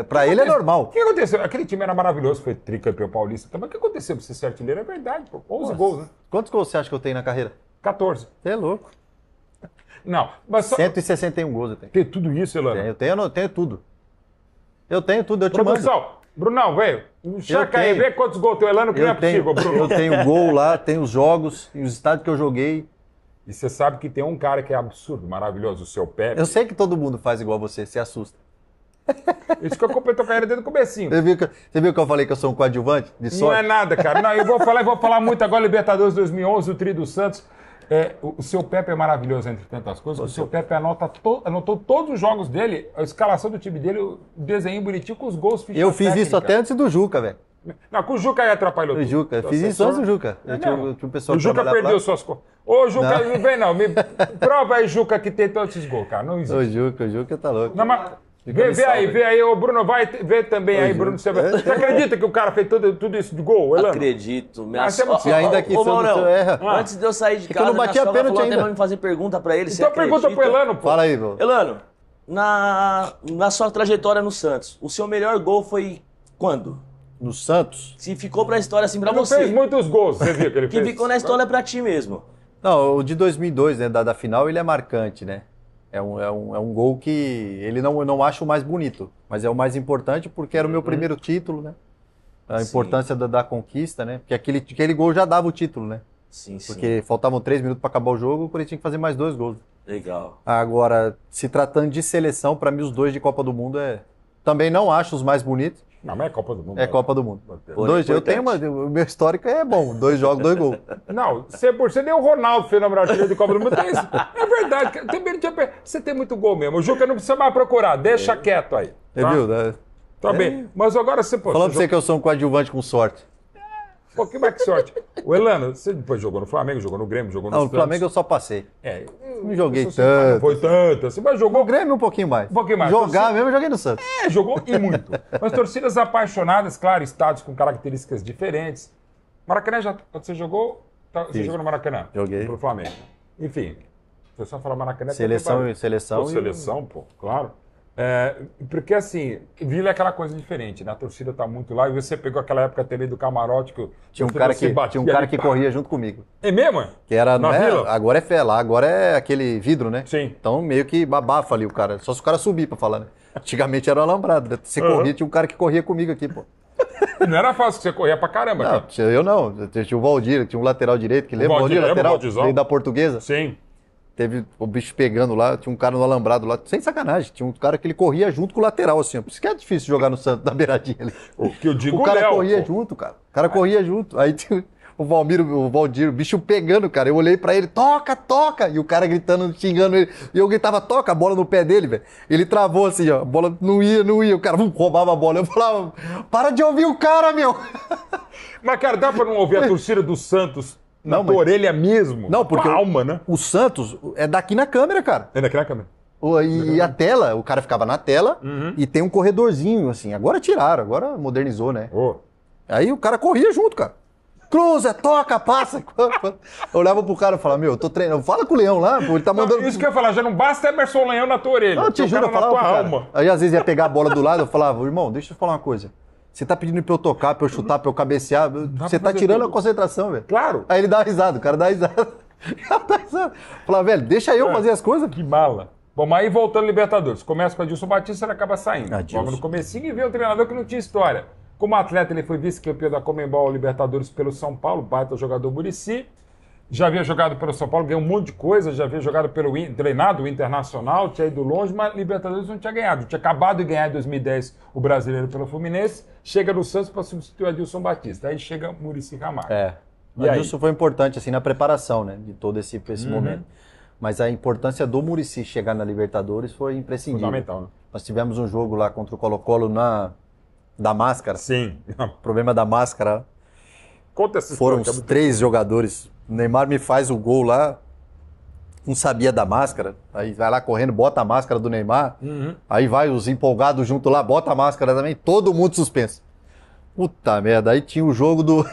pra ele é normal. O que aconteceu? Aquele time era maravilhoso, foi tricampeão paulista. Mas o que aconteceu pra você ser artilheiro? É verdade, pô. 11 gols, né? Quantos gols você acha que eu tenho na carreira? 14. Você é louco. Não, mas só... 161 gols eu tenho. Tem tudo isso, Elano. Eu tenho tudo. Eu tenho tudo, eu te mando. Produção, Brunão, velho. Chaca aí, tenho. vê quantos gols tem o Elano, que não é possível, Bruno. Eu tenho gol lá, tenho os jogos, e os estádios que eu joguei. E você sabe que tem um cara que é absurdo, maravilhoso, o seu Pepe. Eu sei que todo mundo faz igual você, se assusta. Isso que eu completou a carreira desde o comecinho. Você viu que eu falei que eu sou um coadjuvante de Não sorte? é nada, cara. Não, eu vou falar muito agora Libertadores 2011, o Tri do Santos. O seu Pepe é maravilhoso, entre tantas coisas. O seu Pepe anotou todos os jogos dele, a escalação do time dele, o desenho bonitinho com os gols. ficha Eu fiz isso técnica. até antes do Juca, velho. Não, com o Juca aí atrapalhou O tudo. Juca, eu O fiz isso assessor- antes do Juca. Eu tinha um pessoal o que Juca trabalhava perdeu lá. suas coisas. Ô, Juca, não vem não. Prova aí, Juca, que tem todos esses gols, cara. Não existe. O Juca tá louco. Não, mas... Juca me salva. Vê aí, ô Bruno, vai ver também aí, Bruno. Você acredita que o cara fez tudo isso de gol, Elano? Acredito. Ah, você é muito E ainda que Ô, seu Maurão, erra. antes de eu sair de que eu casa, não bati minha a sogra pênalti falou até ainda. pra me fazer pergunta pra ele. Você Então pergunta pro acredita? Elano, pô. Fala aí, meu. Elano, na sua trajetória no Santos, o seu melhor gol foi quando? No Santos? Se ficou pra história assim pra Ele não você. fez muitos gols, você viu que ele Que fez? ficou na história pra ti mesmo. Não, o de 2002, né, da final, ele é marcante, né? É um gol que ele eu não acho o mais bonito, mas é o mais importante porque era o meu primeiro título, né? A Sim. importância da conquista, né? Porque aquele gol já dava o título, né? Sim, sim. Porque faltavam 3 minutos para acabar o jogo, o Corinthians tinha que fazer mais 2 gols. Legal. Agora, se tratando de seleção, para mim os 2 de Copa do Mundo também não acho os mais bonitos, Não, mas é Copa do Mundo. é Copa do Mundo. Pô, Dois, eu importante. tenho o meu histórico é bom, 2 jogos, 2 gols. Não, você nem o Ronaldo fez na melhor artilheiro de Copa do Mundo. Tem isso. É verdade. Também não tinha... Você tem muito gol mesmo. O Juca não precisa mais procurar. Deixa quieto aí. Você Tá? viu? Né? Tá bem. Mas agora você... Pô, Falando pra você você que eu sou um coadjuvante com sorte. Pô, que mais que sorte. O Elano, você depois jogou no Flamengo, jogou no Grêmio, jogou no Não, no Santos. Flamengo eu só passei. É. Não joguei Não tanto. foi tanto assim, mas jogou... No Grêmio um pouquinho mais. Um pouquinho mais. Jogar Você- mesmo eu joguei no Santos. Jogou e muito. Mas torcidas apaixonadas, claro, estados com características diferentes. Maracanã, quando você jogou, você Isso. jogou no Maracanã? Joguei. Pro Flamengo. Enfim, foi só falar Maracanã. Seleção, Pô, e... seleção, pô, claro. Porque assim, Vila é aquela coisa diferente, né? A torcida tá muito lá e você pegou aquela época também do camarote que Tinha um cara que corria junto comigo. É mesmo? Que era, Na não é, Vila? agora é fé lá, agora é aquele vidro, né? Sim. Então meio que babafa ali o cara. Só se o cara subir pra falar, né? Antigamente era um alambrado, né? Você corria, tinha um cara que corria comigo aqui, pô. Não era fácil, que você corria pra caramba, Não, cara. eu não. Tinha o Valdir, tinha um lateral direito, que lembra? Valdir, lembra, lateral, o Valdizão? veio da Portuguesa. Sim. Teve o bicho pegando lá, tinha um cara no alambrado lá, sem sacanagem, tinha um cara que ele corria junto com o lateral, assim, ó. Por isso que é difícil jogar no Santos, na beiradinha ali. O que eu digo, O cara Léo, corria pô. junto, cara. O cara corria junto. Aí tinha o Valdir, o bicho pegando, cara. Eu olhei pra ele, toca, toca! E o cara gritando, xingando ele. E eu gritava, toca a bola no pé dele, velho. Ele travou assim, ó. A bola não ia. O cara roubava a bola. Eu falava, para de ouvir o cara, meu! Mas, cara, dá pra não ouvir a torcida do Santos na Não, tua mas- orelha mesmo? Não, porque Com a alma, né? o Santos é daqui na câmera, cara. É daquela câmera. E a tela, o cara ficava na tela e tem um corredorzinho, assim. Agora tiraram, agora modernizou, né? Ô. Aí o cara corria junto, cara. Cruza, toca, passa. Eu olhava pro cara e falava, meu, eu tô treinando. Fala com o Leão lá, pô, ele tá mandando. Não, isso que eu ia falar, já não basta Emerson Leão na tua orelha. Não, eu te tem o juro, eu cara na falava tua pro cara. alma. Aí às vezes ia pegar a bola do lado, eu falava, irmão, deixa eu falar uma coisa. Você tá pedindo pra eu tocar, pra eu chutar, pra eu cabecear. Você tá fazer tirando tudo. a concentração, velho. Claro. Aí ele dá uma risada, o cara dá risada. O cara dá risada. Falava, velho, deixa eu fazer as coisas. Que mala. Bom, mas aí voltando ao Libertadores. Começa com o Adilson Batista, ele acaba saindo. Adilson. Logo no comecinho e vê um treinador que não tinha história. Como atleta, ele foi vice-campeão da Conmebol Libertadores pelo São Paulo, baita jogador Muricy. Já havia jogado pelo São Paulo, ganhou um monte de coisa, já havia jogado treinado o Internacional, tinha ido longe, mas Libertadores não tinha ganhado. Tinha acabado de ganhar em 2010 o brasileiro pelo Fluminense, chega no Santos para substituir o Adilson Batista. Aí chega Muricy Ramalho. É. O E aí? Adilson foi importante, assim, na preparação, né, de todo esse momento. Mas a importância do Muricy chegar na Libertadores foi imprescindível. Fundamental, né? Nós tivemos um jogo lá contra o Colo-Colo da máscara. Sim. O problema da máscara, Conta essa foram história. que é os muito- 3 jogadores. O Neymar me faz o gol lá, não sabia da máscara, aí vai lá correndo, bota a máscara do Neymar, aí vai os empolgados junto lá, bota a máscara também, todo mundo suspenso. Puta merda, aí tinha o jogo do...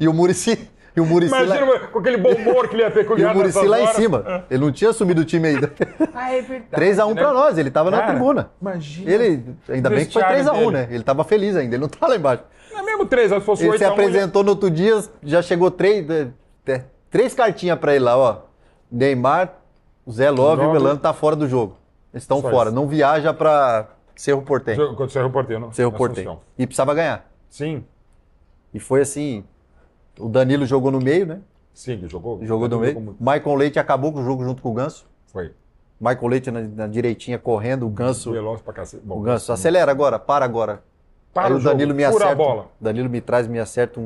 e o Muricy lá... Imagina com aquele bom humor que ele ia ter com E o Muricy lá em horas. cima. Ele não tinha assumido o time ainda. Ah, é verdade. 3x1 né? pra nós, ele tava na Cara, tribuna. Imagina. Ele, ainda bem que foi vestiário 3x1, dele. né? Ele tava feliz ainda, ele não tá lá embaixo. Não é mesmo 3, se fosse Ele 8 se apresentou no outro dia, já chegou 3 cartinhas pra ele lá, ó. Neymar, o Zé Love e o Elano tá fora do jogo. Eles estão Só fora, isso. não viaja pra Cerro Porteño. Quando você é reporteiro, não? Cerro Na Porteño. Assunção. E precisava ganhar. Sim, E foi assim, o Danilo jogou no meio, né? sim, ele jogou. Jogou no Ele meio. jogou muito. Michael Leite acabou com o jogo junto com o Ganso. Foi. Michael Leite na direitinha correndo, o Ganso... Veloz pra cacete. Bom, O Ganso, acelera agora, para agora. Para Aí o o Danilo jogo, me fura acerta. a bola. Danilo me traz, me acerta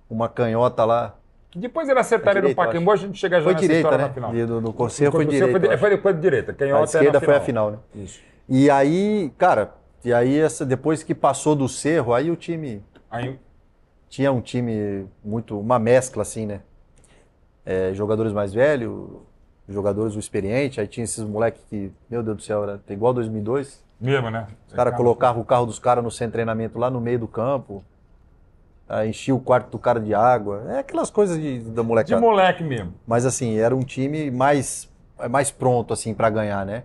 uma canhota lá. Depois ele acertaria no Direita, eu Pacaembu, a gente chega já Foi nessa direita, história né? na final. No Conselho foi Quando você direita. eu acho. Foi depois de direita. A Canhota esquerda é na foi a final, né? Isso. E aí, cara, depois que passou do Cerro, aí o time Aí, tinha um time uma mescla assim, né? Jogadores mais velhos, jogadores experientes, aí tinha esses moleques que, meu Deus do céu, era igual 2002. mesmo, né? Os caras colocavam o carro dos caras no centro de treinamento lá no meio do campo, aí enchia o quarto do cara de água, aquelas coisas da De molecada. moleque mesmo. Mas assim, era um time mais pronto assim para ganhar, né?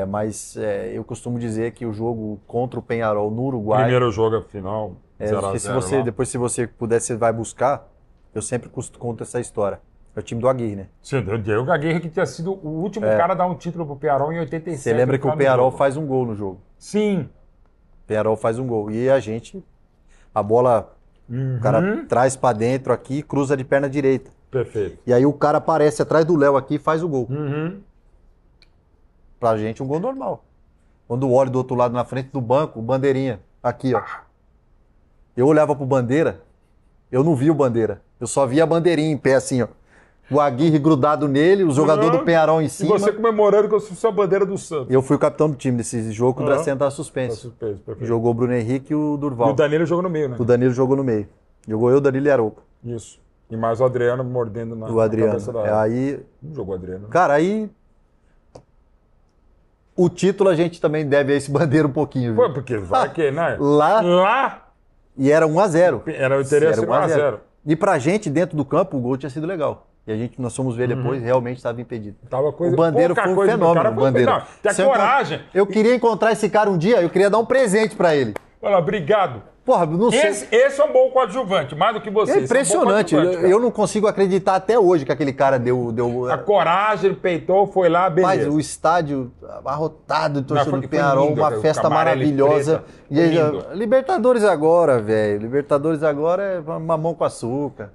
Mas eu costumo dizer que o jogo contra o Peñarol no Uruguai, Primeiro jogo, a final. 0 a 0 lá. depois se você puder, você vai buscar. Eu sempre conto essa história. É o time do Aguirre, né? Sim, o Diego Aguirre que tinha sido o último cara a dar um título pro Peñarol em 87. Você lembra que o no Peñarol jogo. faz um gol no jogo. Sim. O Peñarol faz um gol. E a bola, o cara traz para dentro aqui, cruza de perna direita. Perfeito. E aí o cara aparece atrás do Léo aqui e faz o gol. Uhum. Pra gente, um gol normal. Quando olho do outro lado, na frente do banco, o Bandeirinha, aqui, ó. Eu olhava pro Bandeira, eu não vi o Bandeira. Eu só vi a Bandeirinha em pé, assim, ó. O Aguirre grudado nele, o jogador do Peñarol em E cima. você comemorando com a sua bandeira do Santos. Eu fui o capitão do time desse jogo, que o Dracena tava Tá suspenso. surpreso, perfeito. Jogou o Bruno Henrique e o E Durval. o Danilo jogou no meio, né? O Danilo jogou no meio. Jogou eu, o Danilo e Arouca. Isso. E mais o Adriano mordendo na, O Adriano. na cabeça da... Aí, Não jogou o Adriano. cara, aí... O título a gente também deve a esse Bandeira um pouquinho, viu? Foi porque vai que, né? Lá, Lá e era 1-0. teria sido 1 a 0. E pra gente, dentro do campo, o gol tinha sido legal. E nós fomos ver depois, realmente estava impedido. Coisa, o Bandeiro foi um fenômeno. O Bandeiro. Tem coragem. Eu queria encontrar esse cara um dia, eu queria dar um presente pra ele. Olha, obrigado. Porra, não sei. Esse é um bom coadjuvante, mais do que você. É impressionante. Eu não consigo acreditar até hoje que aquele cara deu... A coragem, ele peitou, foi lá, beleza. Mas o estádio abarrotado de torcedor do Peñarol, uma festa maravilhosa. E aí, Libertadores agora, velho. Libertadores agora é mamão com açúcar.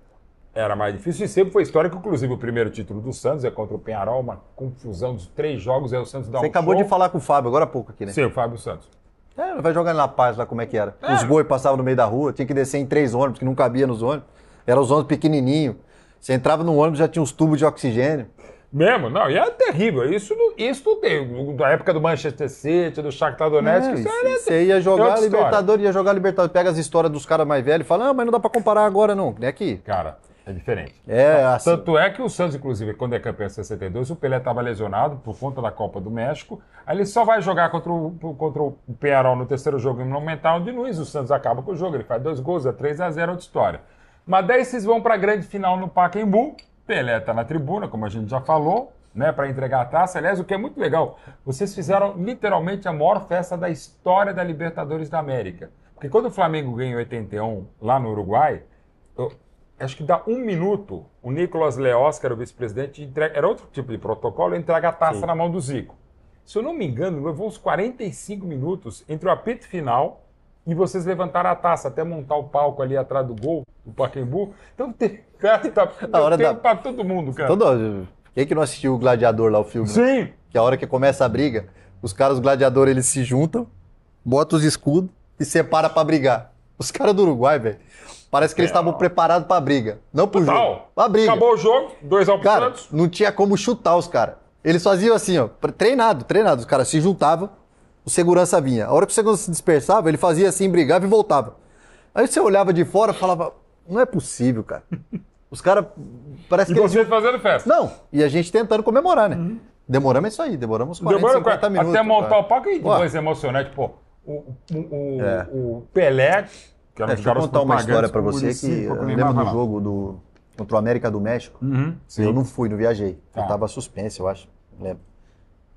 Era mais difícil e sempre foi histórico. Inclusive, o primeiro título do Santos é contra o Peñarol, uma confusão dos 3 jogos. Aí o Santos dá Você acabou de falar com o Fábio agora há pouco aqui, né? Sim, o Fábio Santos. Vai jogar na Paz lá como é que era. Os boi passavam no meio da rua, tinha que descer em 3 ônibus, que não cabia nos ônibus. Eram os ônibus pequenininhos. Você entrava no ônibus, já tinha uns tubos de oxigênio. Mesmo? Não, e é terrível. Isso tem. Da época do Manchester City, do Shakhtar Donetsk. Você ia jogar Libertadores, Pega as histórias dos caras mais velhos e fala, mas não dá pra comparar agora não, não é aqui. Cara, é diferente. Assim. Tanto é que o Santos, inclusive, quando é campeão em 62, o Pelé estava lesionado por conta da Copa do México. Aí ele só vai jogar contra o Peñarol no terceiro jogo em Monumental de Nunes. O Santos acaba com o jogo, ele faz 2 gols, é 3-0, outra história. Mas daí vocês vão para a grande final no Pacaembu. Pelé está na tribuna, como a gente já falou, né, para entregar a taça. Aliás, o que é muito legal, vocês fizeram literalmente a maior festa da história da Libertadores da América. Porque quando o Flamengo ganhou em 81 lá no Uruguai, acho que dá 1 minuto, o Nicolas Leoz, que era o vice-presidente, era outro tipo de protocolo, entrega a taça na mão do Zico. Se eu não me engano, levou uns 45 minutos entre o apito final e vocês levantaram a taça até montar o palco ali atrás do gol, do Pacaembu. Então tem tempo pra todo mundo, cara. Quem que não assistiu o Gladiador lá, o filme? Sim! Né? Que a hora que começa a briga, os caras, os gladiadores, eles se juntam, botam os escudos e separam pra brigar. Os caras do Uruguai, velho, parece que eles estavam preparados pra briga. Não pro jogo. Pra briga. Acabou o jogo, 2-1 pro Cara, Santos. não tinha como chutar os caras. Eles faziam assim, ó, treinado. Os caras se juntavam, o segurança vinha. A hora que o segurança se dispersava, ele fazia assim, brigava e voltava. Aí você olhava de fora e falava, não é possível, cara. Os caras, parece que vocês fazendo festa. Não, e a gente tentando comemorar, né? Demoramos isso aí, demoramos 40, 50 minutos. Até montar o palco e depois emocionante, pô. O Pelé... Deixa eu contar uma história pra você que eu lembro do jogo contra o América do México. Eu não fui, não viajei. Eu tava suspenso, eu acho. Lembro.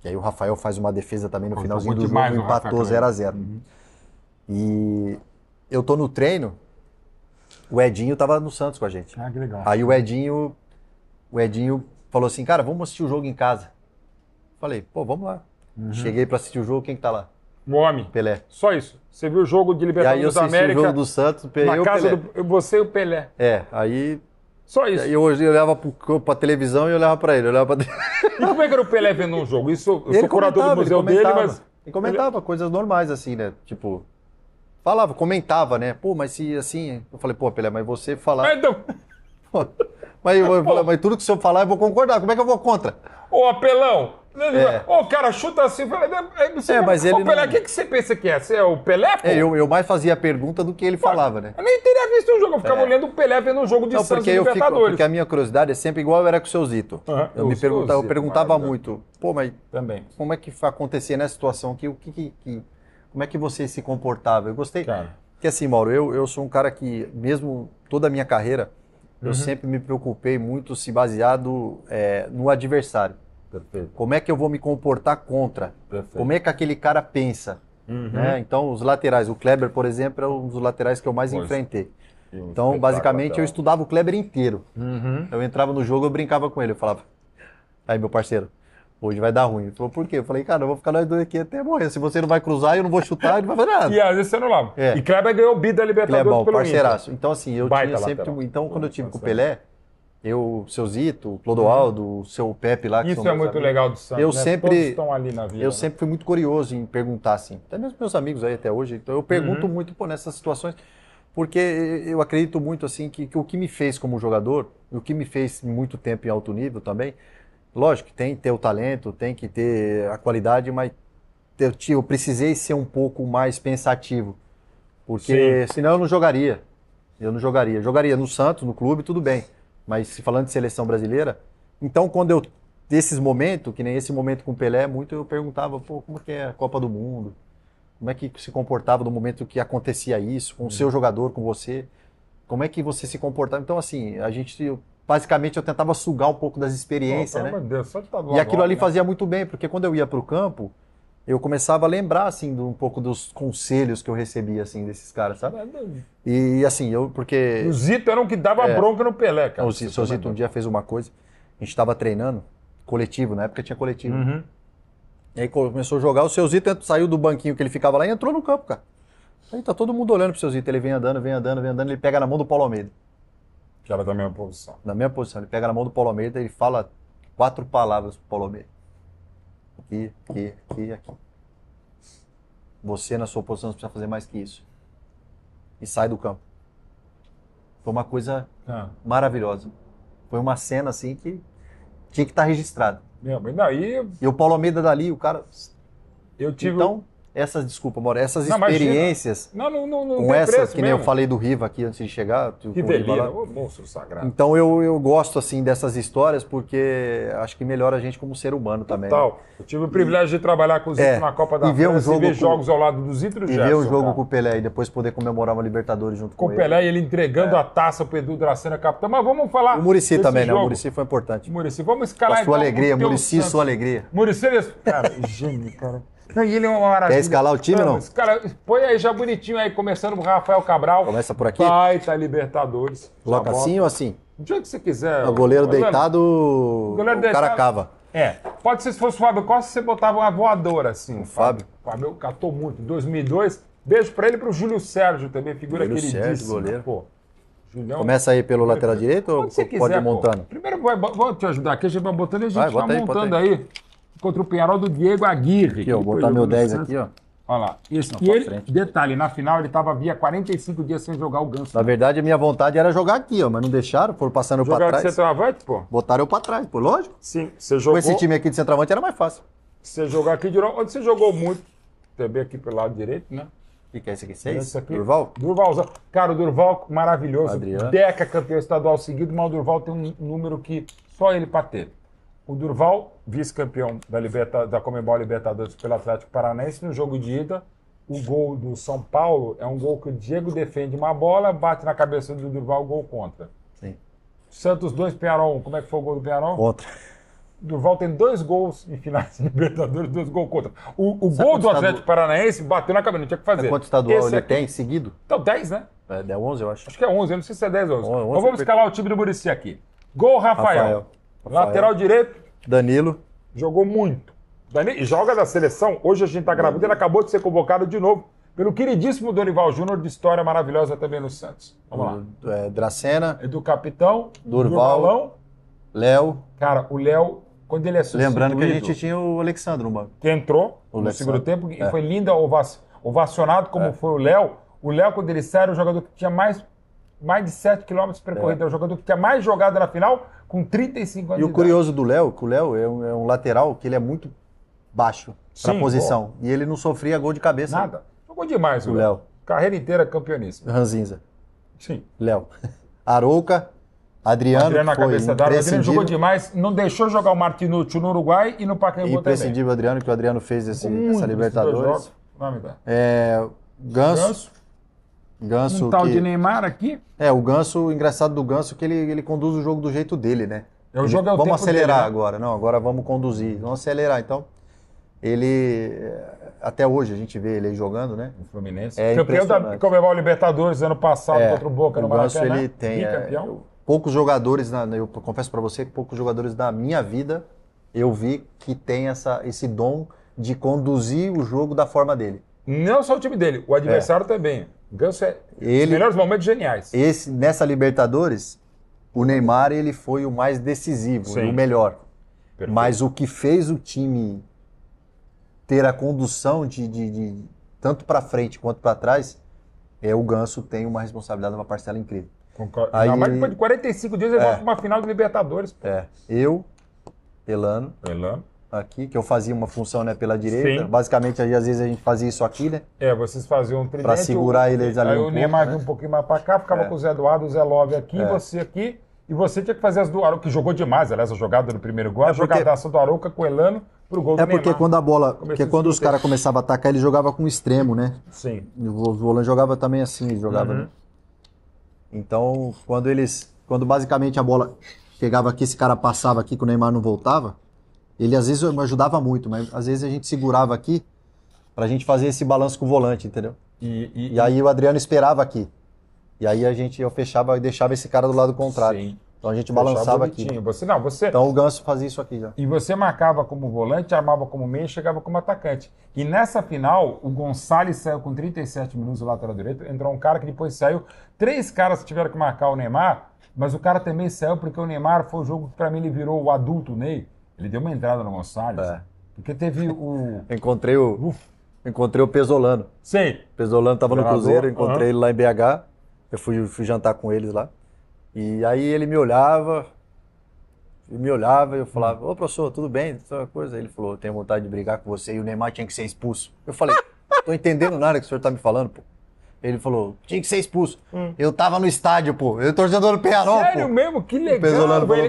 E aí o Rafael faz uma defesa também no finalzinho do jogo, empatou 0-0. E eu tô no treino, o Edinho tava no Santos com a gente. Ah, que legal. Aí o Edinho falou assim, cara, vamos assistir o jogo em casa. Falei, pô, vamos lá. Cheguei pra assistir o jogo, quem que tá lá? O homem. Pelé. Só isso. Você viu o jogo de Libertadores da América. E aí eu assisti o jogo do Santos, na casa você e o Pelé. Aí... Só isso. Aí eu olhava pra televisão e olhava pra ele. E como é que era o Pelé vendo um jogo? Isso, eu sou curador do museu dele, mas... Ele comentava coisas normais, assim, né? Tipo... Comentava, né? Pô, mas se assim... Eu falei, pô, Pelé, mas você falar... Mas então... mas tudo que o senhor falar eu vou concordar. Como é que eu vou contra? Ô, Apelão... Ô, cara, chuta assim. Mas ele Pelé, o que você pensa que é? Você é o Pelé, pô? Eu mais fazia a pergunta do que ele falava, né? Eu nem teria visto um jogo. Eu ficava olhando o Pelé vendo um jogo de Santos e Libertadores. Porque a minha curiosidade é sempre igual eu era com o seu Zito. Eu perguntava muito. Pô, mas também. Como é que acontecia nessa situação aqui? Como é que você se comportava? Eu gostei. Porque assim, Mauro, eu sou um cara que, mesmo toda a minha carreira, eu sempre me preocupei muito se baseado no adversário. Perfeito. Como é que eu vou me comportar contra? Perfeito. Como é que aquele cara pensa? Né? Então, os laterais. O Kleber, por exemplo, é um dos laterais que eu mais enfrentei. Então, basicamente, eu estudava o Kleber inteiro. Eu entrava no jogo, eu brincava com ele. Eu falava, aí, meu parceiro, hoje vai dar ruim. Ele falou, por quê? Eu falei, cara, eu vou ficar nós dois aqui até morrer. Se você não vai cruzar, eu não vou chutar, ele não vai fazer nada. E às vezes você não lava. E Kleber ganhou o bi da Libertadores pelo parceiraço. Então, assim, eu tinha sempre... Então, quando eu tive com o Pelé, o seu Zito, o Clodoaldo, o seu Pepe lá. Isso é muito legal do Santos, Todos estão ali na vida. Eu sempre fui muito curioso em perguntar, assim. Até mesmo meus amigos aí até hoje. Então eu pergunto muito nessas situações, porque eu acredito muito, assim, que o que me fez como jogador, o que me fez muito tempo em alto nível também, lógico que tem que ter o talento, tem que ter a qualidade, mas eu precisei ser um pouco mais pensativo, porque senão eu não jogaria. Jogaria no Santos, no clube, tudo bem. Mas se falando de seleção brasileira, então quando desses momentos, que nem esse momento com o Pelé, muito eu perguntava, pô, como que é a Copa do Mundo? Como é que se comportava no momento que acontecia isso, com o seu jogador, com você? como é que você se comportava. Então, assim, basicamente eu tentava sugar um pouco das experiências, né? Meu Deus, só tá do E lado aquilo ali né? fazia muito bem, porque quando eu ia para o campo, eu começava a lembrar, assim, um pouco dos conselhos que eu recebia, assim, desses caras, sabe? E, assim, porque... O Zito era um que dava bronca no Pelé, cara. O seu Zito um dia fez uma coisa, a gente estava treinando, coletivo, na época tinha coletivo. Uhum. E aí começou a jogar, o seu Zito saiu do banquinho que ele ficava lá e entrou no campo, cara. Aí tá todo mundo olhando pro seu Zito, ele vem andando, ele pega na mão do Paulo Almeida. Que era da mesma posição. Na mesma posição, ele pega na mão do Paulo Almeida e ele fala 4 palavras pro Paulo Almeida. Aqui. Você, na sua posição, precisa fazer mais que isso. E sai do campo. Foi uma coisa maravilhosa. Foi uma cena, assim, que tinha que estar registrada. E daí... E o Paulo Almeida dali, o cara... Eu tive... Então, essas experiências não com essas, que nem eu falei do Riva aqui antes de chegar. Rivelino, o monstro sagrado. Então eu gosto assim dessas histórias porque acho que melhora a gente como ser humano também. Total. Né? Eu tive o privilégio de trabalhar com o Zito na Copa da França e ver jogos ao lado do Zito e do Gerson. E ver um jogo com o Pelé e depois poder comemorar uma Libertadores junto com ele. Com o Pelé e ele entregando a taça pro Edu Dracena, capitão. Mas vamos falar... O Muricy também, né? O Muricy foi importante. O Muricy, vamos escalar... A sua alegria, Muricy, sua alegria. Muricy, cara, gênio, cara. Não, e ele é uma maravilha. Quer escalar o time, não? Cara, põe aí já bonitinho aí, começando com o Rafael Cabral. Começa por aqui? Vai, tá Libertadores. Coloca assim ou assim? Do jeito que você quiser. O goleiro deitado, o cara cava. Pode ser se fosse o Fábio Costa, você botava uma voadora assim. O Fábio? O Fábio catou muito. 2002. Beijo pra ele e pro Júlio Sérgio também, figura Júlio queridíssima. Sérgio, goleiro. Pô, Julião, começa aí pelo lateral direito ou pode ir montando? Primeiro, vou te ajudar aqui, a gente vai botando e a gente vai vai montando aí. Contra o Penharol do Diego Aguirre. Aqui, ó, vou botar meu 10 aqui, ó. Olha lá. E ele, detalhe, na final ele estava via 45 dias sem jogar o Ganso. Na verdade, a minha vontade era jogar aqui, ó, mas não deixaram, foram passando pra trás. Jogar de centroavante, pô? Botaram eu pra trás, pô, lógico. Sim, você jogou... Com esse time aqui de centroavante era mais fácil. Você jogar aqui de novo, onde você jogou muito, também aqui pelo lado direito, né? O que é esse aqui? 6? Esse aqui. Durval? Durvalzão. Cara, o Durval, maravilhoso. Adriano. Deca campeão estadual seguido, mas o Durval tem um número que só ele pra ter. O Durval, vice-campeão da Conmebol Libertadores pelo Atlético Paranaense, no jogo de ida, o gol do São Paulo é um gol que o Diego defende uma bola, bate na cabeça do Durval, gol contra. Sim. Santos 2, Penharol 1. Como é que foi o gol do Penharol? Contra. Durval tem 2 gols em finais de Libertadores, 2 gols contra. O gol do Atlético Paranaense bateu na cabeça, não tinha o que fazer. Quanto estadual Esse ele aqui... tem seguido? Então, 10, né? É 11, eu acho. Acho que é 11, eu não sei se é 10 ou 11. 11 Então vamos escalar o time do Muricy aqui. Gol, Rafael. Lateral direito. Danilo. Jogou muito. E joga da seleção. Hoje a gente está gravando, ele acabou de ser convocado de novo pelo queridíssimo Dorival Júnior, de história maravilhosa também no Santos. Vamos lá. Dracena. Edu Capitão. Durval. Léo. Cara, o Léo, quando ele é substituído... Lembrando que a gente tinha o Alexandre no banco. Que entrou no segundo tempo e foi linda ovacionado como foi o Léo. O Léo, quando ele saiu, era o jogador que tinha mais de 7 km percorridos. É o jogador que tinha mais jogada na final, com 35 anos de idade. E o curioso do Léo, que o Léo é um lateral que ele é muito baixo para a posição. E ele não sofria gol de cabeça. Nada. Jogou demais o Léo. Carreira inteira campeoníssimo. Ranzinza. Sim. Léo. Arouca. Adriano na cabeça da Adriano jogou demais, não deixou jogar o Martinucci no Uruguai e no Pacaembu também. Imprescindível, Adriano, que o Adriano fez essa Libertadores. Ganso um tal de Neymar aqui. O Ganso, o engraçado do Ganso é que ele conduz o jogo do jeito dele, né? Vamos acelerar dele, né? Agora. Não, agora vamos conduzir. Vamos acelerar. Então, ele... Até hoje a gente vê ele aí jogando, né? O Fluminense. Campeão da Conmebol Libertadores ano passado contra o Boca no Maracanã. O Ganso, ele tem... poucos jogadores, eu confesso para você que poucos jogadores da minha vida eu vi que tem esse dom de conduzir o jogo da forma dele. Não só o time dele, o adversário também. O Ganso os melhores momentos geniais. Nessa Libertadores, o Neymar ele foi o mais decisivo, o melhor. Perfeito. Mas o que fez o time ter a condução de tanto para frente quanto para trás, o Ganso tem uma responsabilidade, uma parcela incrível. Aí, mas depois de 45 dias ele volta para uma final de Libertadores. Eu, Elano, aqui, que eu fazia uma função, né, pela direita. Sim. Basicamente, às vezes a gente fazia isso aqui, né? Vocês faziam um tridente. Para segurar eles ali. Aí o Neymar vinha um pouquinho mais para cá, ficava com o Zé Eduardo, o Zé Love aqui, você aqui. E você tinha que fazer as do Arouca, que jogou demais, aliás, a jogada do primeiro gol, a jogadaça do Arouca com o Elano pro gol do Neymar. Porque quando a bola, quando os caras começavam a atacar, ele jogava com o extremo, né? Sim. O volante jogava também assim, ele jogava, né? Então, quando basicamente a bola chegava aqui, esse cara passava aqui, que o Neymar não voltava, ele às vezes me ajudava muito, mas às vezes a gente segurava aqui pra gente fazer esse balanço com o volante, entendeu? E aí o Adriano esperava aqui. E aí eu fechava e deixava esse cara do lado contrário. Sim. Então a gente balançava aqui. Então o Ganso fazia isso aqui já. E você marcava como volante, armava como meia e chegava como atacante. E nessa final, o Gonçalves saiu com 37 minutos do lateral direito, entrou um cara que depois saiu. 3 caras tiveram que marcar o Neymar, mas o cara também saiu porque o Neymar foi o jogo que pra mim ele virou o adulto Ney. Ele deu uma entrada no Gonçalves. Porque teve o... Encontrei o Pesolano. Sim. O Pesolano tava no Cruzeiro, encontrei ele lá em BH. Eu fui jantar com eles lá. E aí ele me olhava, e eu falava, ô professor, tudo bem? Essa coisa. Ele falou, tenho vontade de brigar com você e o Neymar tinha que ser expulso. Eu falei, não tô entendendo nada que o senhor tá me falando, pô. Ele falou, tinha que ser expulso. Eu tava no estádio, pô. Eu torcedor do Penharol, pô. Sério mesmo? Que legal.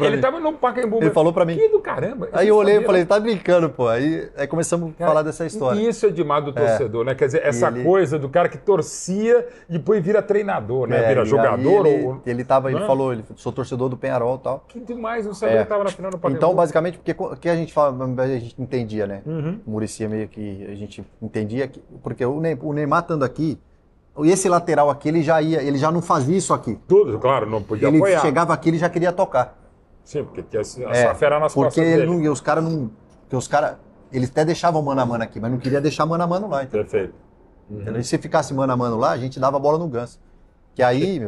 Ele tava no Pacaembu. Ele falou pra mim. Que do caramba. Aí eu olhei e falei, tá brincando, pô. Aí começamos a falar dessa história. E isso é demais do torcedor, né? Quer dizer, essa coisa do cara que torcia e depois vira treinador, né? Vira jogador. Ele falou, sou torcedor do Penharol e tal. Que demais, não sabia que tava na final do Pacaembu. Então, basicamente, porque o que a gente entendia, né? O Muricy meio que a gente entendia, porque o Neymar estando aqui, e esse lateral aqui, ele já não fazia isso aqui. Tudo, claro, não podia ele apoiar. Ele chegava aqui, ele já queria tocar. Sim, porque tinha a fera nas costas dele. Porque os caras, eles até deixavam mano a mano aqui, mas não queria deixar mano a mano lá. Então. Perfeito. E se ficasse mano a mano lá, a gente dava a bola no Ganso. Que aí,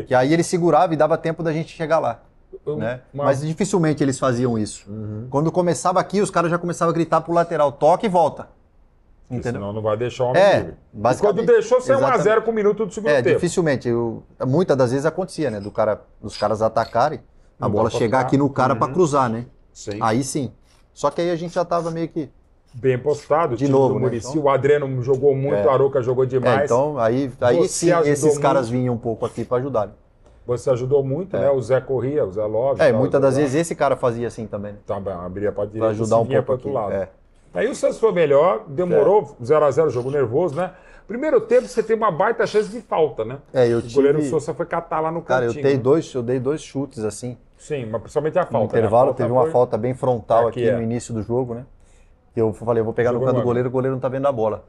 que aí ele segurava e dava tempo da gente chegar lá. Né? Mas dificilmente eles faziam isso. Quando começava aqui, os caras já começavam a gritar pro lateral, toca e volta. Entendeu? Senão não vai deixar o homem livre. Basicamente. E quando deixou, saiu 1x0 com o minuto do segundo tempo. Dificilmente. Muitas das vezes acontecia, né? Dos caras atacarem, a bola chegar aqui no cara pra cruzar, né? Sim. Aí sim. Só que aí a gente já tava meio que... Bem postado. De novo, do Muricy. Então... O Adriano jogou muito, o Arouca jogou demais. Então, aí sim, esses caras vinham um pouco aqui pra ajudar. Né? Você ajudou muito, né? O Zé corria, o Zé Love. Muitas das vezes esse cara fazia assim também. Né? Tá bem, abria pra direita, pra ajudar um pouco pro outro aqui. lado. Aí o Santos foi melhor, demorou, 0x0, jogo nervoso, né? Primeiro tempo você tem uma baita chance de falta, né? O goleiro Sousa foi catar lá no cantinho. Cara, eu dei dois chutes assim. Sim, mas principalmente a falta. No intervalo teve uma falta bem frontal aqui no início do jogo, né? Eu falei, eu vou pegar no canto do goleiro, o goleiro não tá vendo a bola.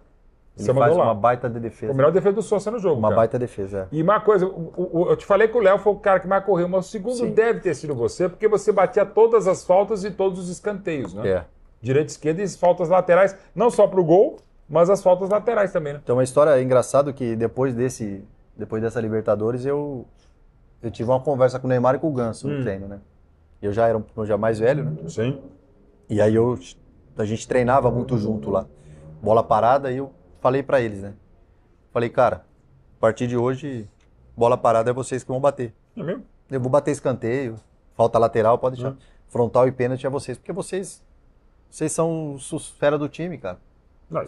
Ele faz uma baita de defesa. Foi a melhor defesa do Sousa no jogo, Uma baita defesa, E uma coisa, eu te falei que o Léo foi o cara que mais correu, mas o segundo deve ter sido você, porque você batia todas as faltas e todos os escanteios, né? Direita e esquerda e faltas laterais, não só pro gol, mas as faltas laterais também, né? Então, uma história engraçada que depois dessa Libertadores, eu tive uma conversa com o Neymar e com o Ganso no treino, né? Eu já era mais velho, né? Sim. E aí a gente treinava muito junto lá. Bola parada, e eu falei pra eles, né? Falei, cara, a partir de hoje, bola parada é vocês que vão bater. É mesmo? Eu vou bater escanteio, falta lateral, pode deixar. Frontal e pênalti é vocês, porque vocês são fera do time, cara. Não,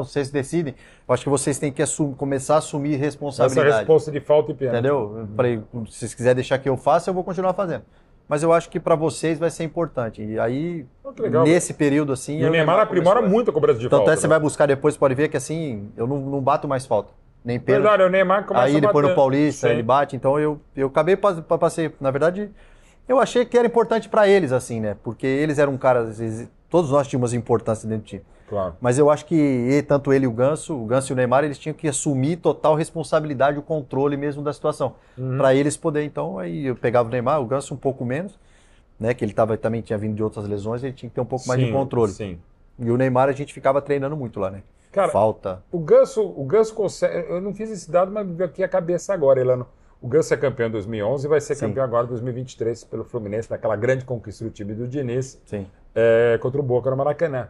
vocês decidem. Eu acho que vocês têm que começar a assumir responsabilidade. Essa resposta de falta e pênalti. Entendeu? Eu falei, se vocês quiserem deixar que eu faça, eu vou continuar fazendo. Mas eu acho que para vocês vai ser importante. E aí, nesse período assim... E o Neymar aprimora muito a cobrança de falta. Tanto é que você vai buscar depois, pode ver que assim, eu não bato mais falta. Nem pênalti. Verdade, o Neymar começa aí depois no Paulista, Sim. ele bate. Então eu acabei passei. Na verdade, eu achei que era importante para eles, assim, né? Porque eles eram caras... Todos nós tínhamos importância dentro do time. Claro. Mas eu acho que tanto ele e o Ganso e o Neymar, eles tinham que assumir total responsabilidade, o controle mesmo da situação. Para eles poderem, então, aí eu pegava o Neymar, o Ganso um pouco menos, né? Que ele também tinha vindo de outras lesões, ele tinha que ter um pouco mais de controle. Sim. E o Neymar a gente ficava treinando muito lá, né? Cara, falta. O Ganso consegue... Eu não fiz esse dado, mas me veio aqui a cabeça agora, Elano. O Ganso é campeão em 2011 e vai ser campeão agora em 2023 pelo Fluminense, naquela grande conquista do time do Diniz. Sim. Contra o Boca no Maracanã.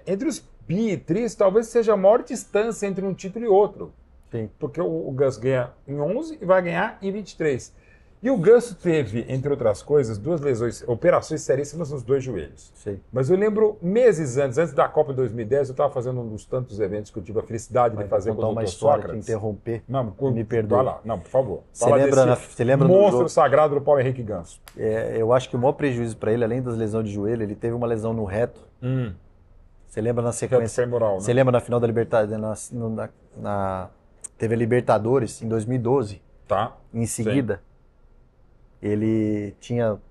Entre os bi e tris, talvez seja a maior distância entre um título e outro. Sim. Porque o Ganso ganha em 11 e vai ganhar em 23. E o Ganso teve, entre outras coisas, 2 lesões, operações seríssimas nos 2 joelhos. Sim. Mas eu lembro, meses antes da Copa de 2010, eu estava fazendo um dos tantos eventos que eu tive a felicidade de fazer com o uma Dr. história, Sócrates. te interromper. Não, me perdoe. Vai lá. Não, por favor. Você lembra monstro do jogo? sagrado do Paulo Henrique Ganso. Eu acho que o maior prejuízo para ele, além das lesões de joelho, ele teve uma lesão no reto. Você lembra na sequência? Femoral, né? Você lembra na final da Libertadores? Teve a Libertadores em 2012. Tá. Em seguida, ele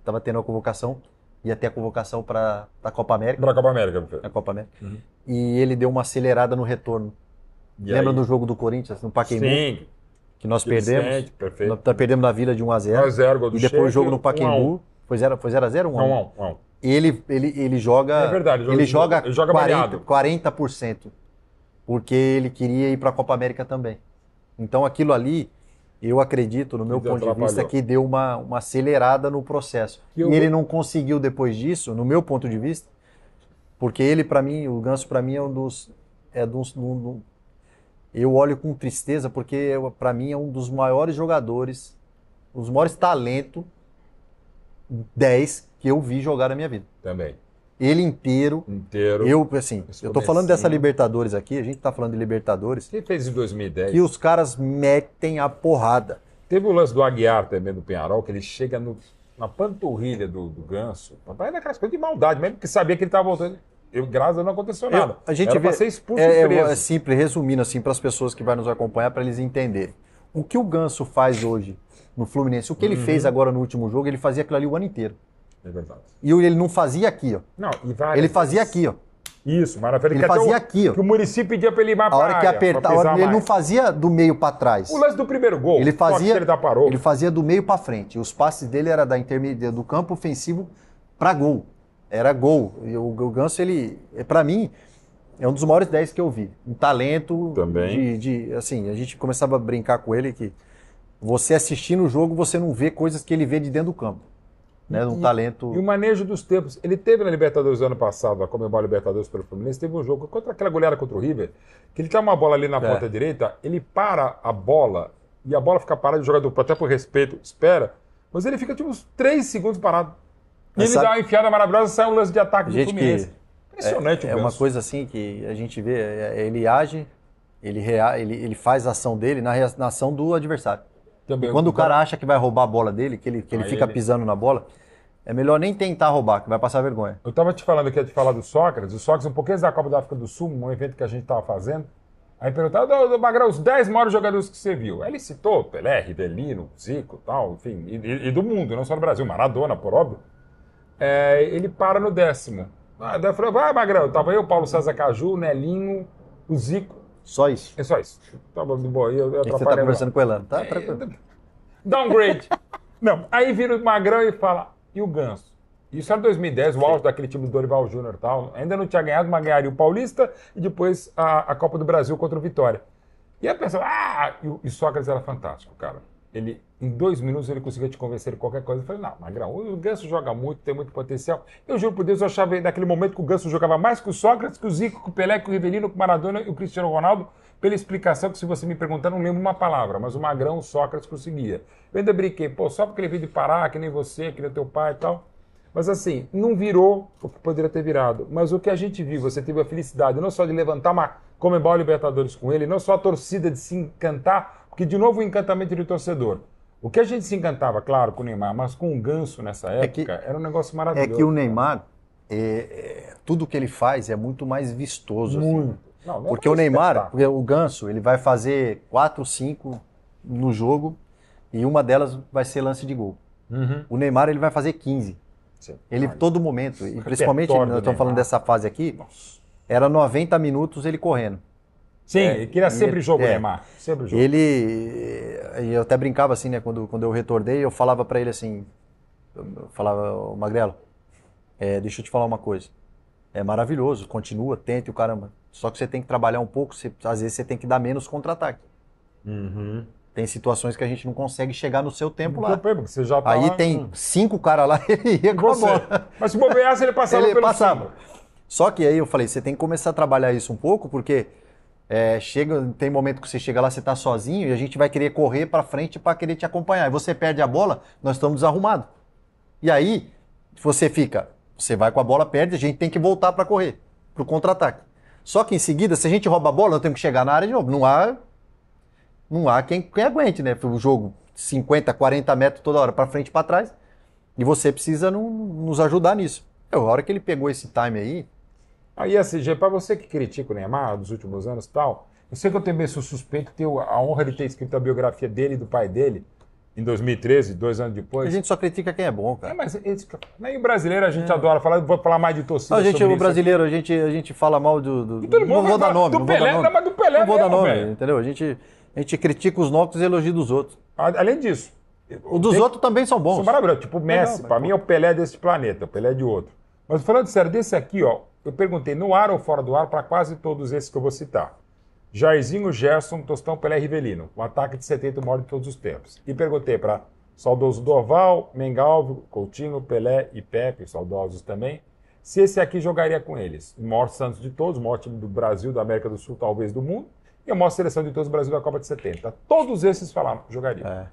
tava tendo a convocação, ia ter a convocação para a Copa América. Pra Copa América. A Copa América. E ele deu uma acelerada no retorno. E Lembra aí? do jogo do Corinthians, no Pacaembu? Sim. Que nós Vicente, perdemos. perfeito. Nós perdemos na Vila de 1-0. 1-0, gol do E depois o jogo Sheik, no Pacaembu. 1-1. Foi 0x0 ou 1x1? 1-1. Ele joga. É verdade, ele joga ele joga malhado. 40%. Porque ele queria ir para a Copa América também. Então aquilo ali, eu acredito, no meu Que ponto de vista, atrapalhou. que deu uma acelerada no processo. Que E eu- ele não conseguiu depois disso, no meu ponto de vista, porque ele, para mim, o Ganso, para mim, é um dos. Eu olho com tristeza, porque para mim é um dos maiores jogadores, os maiores talentos 10 que eu vi jogar na minha vida. Também. Ele inteiro. Inteiro. Eu Esse tô falando dessa comecinho. Libertadores aqui, a gente tá falando de Libertadores, Quem fez em 2010? que os caras metem a porrada. Teve o lance do Aguiar também, do Penharol, que ele chega na panturrilha do Ganso. Papai era aquelas coisas de maldade, mesmo que sabia que ele estava voltando. Graças a Deus não aconteceu nada. A gente era vê, pra ser expulso e preso. é simples, resumindo assim para as pessoas que vão nos acompanhar, para eles entenderem. O que o Ganso faz hoje no Fluminense, o que ele fez agora no último jogo, ele fazia aquilo ali o ano inteiro. É verdade. E ele não fazia aqui, ó. Não, e várias Ele fazia vezes. aqui, ó. Isso, maravilha. Ele Que até fazia aqui, ó. Que o Muricy pedia pra ele ir mais A pra hora que área, apertar, pra pisar ele não mais. fazia do meio para trás. O lance do primeiro gol, Ele toque fazia, que ele dá parou. ele fazia do meio para frente. Os passes dele era da intermediária do campo ofensivo para gol. Era gol. E o Ganso, ele, para mim, é um dos maiores 10 que eu vi. Um talento Também. assim, a gente começava a brincar com ele que você assistindo o jogo, você não vê coisas que ele vê de dentro do campo. Né? Um talento. E o manejo dos tempos. Ele teve na Libertadores do ano passado, a Comebol Libertadores pelo Fluminense, teve um jogo contra aquela goleada contra o River, que ele tem uma bola ali na ponta direita, ele para a bola, e a bola fica parada, o jogador, até por respeito, espera, mas ele fica tipo uns 3 segundos parado. E Mas ele sabe- dá uma enfiada maravilhosa e sai um lance de ataque do Gente Fluminense. que Impressionante o é uma Ganso. coisa assim que a gente vê, ele age, ele faz a ação dele na ação do adversário. Também, E quando o cara acha que vai roubar a bola dele, que ele Aí fica ele- pisando na bola, é melhor nem tentar roubar, que vai passar vergonha. Eu estava te falando aqui, ia te falar do Sócrates. O Sócrates, um pouquinho antes da Copa da África do Sul, um evento que a gente estava fazendo. Aí perguntaram, do Magrão, os 10 maiores jogadores que você viu. Aí ele citou Pelé, Rivelino, Zico, tal, enfim, e do mundo, não só do Brasil, Maradona, por óbvio. Ele para no 10º. Daí eu falei, vai, Magrão, tava eu, Paulo César Caju, o Nelinho, o Zico. Só isso. É só isso. Tava de boa. Eu E que você tá atrapalhei conversando lá. com o Elano, tá? Tranquilo. Downgrade. Não, aí vira o Magrão e fala, e o Ganso? Isso era 2010, o auge daquele time do Dorival Júnior e tal. Ainda não tinha ganhado, mas ganharia o Paulista e depois a Copa do Brasil contra o Vitória. E aí a pessoa, e Sócrates era fantástico, cara. Ele, em 2 minutos, ele conseguia te convencer de qualquer coisa. Eu falei, não, Magrão, o Ganso joga muito, tem muito potencial. Eu juro por Deus, eu achava naquele momento que o Ganso jogava mais que o Sócrates, que o Zico, que o Pelé, que o Rivelino, que o Maradona e o Cristiano Ronaldo, pela explicação que, se você me perguntar, eu não lembro uma palavra, mas o Magrão, o Sócrates conseguia. Eu ainda brinquei, só porque ele veio de Pará, que nem você, que nem teu pai e tal. Mas assim, não virou o que poderia ter virado. Mas o que a gente viu, você teve a felicidade não só de levantar uma Comebol Libertadores com ele, não só a torcida de se encantar, porque de novo o encantamento do torcedor. O que a gente se encantava, claro, com o Neymar, mas com o Ganso nessa época, era um negócio maravilhoso. É que o Neymar, tudo que ele faz é muito mais vistoso. Assim. Muito. Não, Porque o Neymar, porque o Ganso, ele vai fazer 4, 5 no jogo e uma delas vai ser lance de gol. O Neymar, ele vai fazer 15. Sim. Ele, todo momento, e principalmente, repertório nós do estamos falando Neymar. dessa fase aqui, era 90 minutos ele correndo. Sim, ele queria sempre jogo, Neymar. Sempre jogo. E eu até brincava assim, né, quando eu retornei, eu falava pra ele assim, eu falava, "Ô, Magrelo, deixa eu te falar uma coisa, é maravilhoso, continua, tente o caramba, só que você tem que trabalhar um pouco, às vezes você tem que dar menos contra-ataque. Tem situações que a gente não consegue chegar no seu tempo lá. Você já tá Aí lá, tem 5 caras lá, ele ia com a você. bola. Mas se bobeasse, ele passava Ele pelo passava. cinco. Só que aí eu falei, você tem que começar a trabalhar isso um pouco, porque tem momento que você chega lá, você tá sozinho e a gente vai querer correr para frente para querer te acompanhar. E você perde a bola, nós estamos desarrumados. E aí você vai com a bola, perde, a gente tem que voltar para correr, pro contra-ataque. Só que em seguida, se a gente rouba a bola, nós temos que chegar na área de novo. Não há quem aguente, né? O jogo 50, 40 metros toda hora para frente e para trás. E você precisa nos ajudar nisso. A hora que ele pegou esse time aí, Aí, assim, para você que critica o Neymar dos últimos anos e tal, Eu sei que eu também sou suspeito de ter a honra de ter escrito a biografia dele e do pai dele em 2013, 2 anos depois. A gente só critica quem é bom, cara. Mas nem o brasileiro a gente adora falar, vou falar mais de torcida. A gente, sobre o brasileiro, a gente fala mal do E todo mundo não vou dar nome. do Pelé, não, mas do Pelé não vou dar mesmo, nome, velho. entendeu? A gente critica os nossos e elogia dos outros. Além disso. Os dos outros também são bons. São maravilhosos. Tipo o Messi, Legal, pra mim é o Pelé desse planeta, o Pelé de outro. Mas falando sério, desse aqui, ó, eu perguntei no ar ou fora do ar para quase todos esses que eu vou citar. Jairzinho, Gerson, Tostão, Pelé e Rivelino. Um ataque de 70 maior de todos os tempos. E perguntei para saudoso Dorval, Mengalvio, Coutinho, Pelé e Pepe, saudosos também, se esse aqui jogaria com eles. O maior Santos de todos, o maior time do Brasil, da América do Sul, talvez do mundo, e a maior seleção de todos do Brasil da Copa de 70. Todos esses falaram, jogaria. É.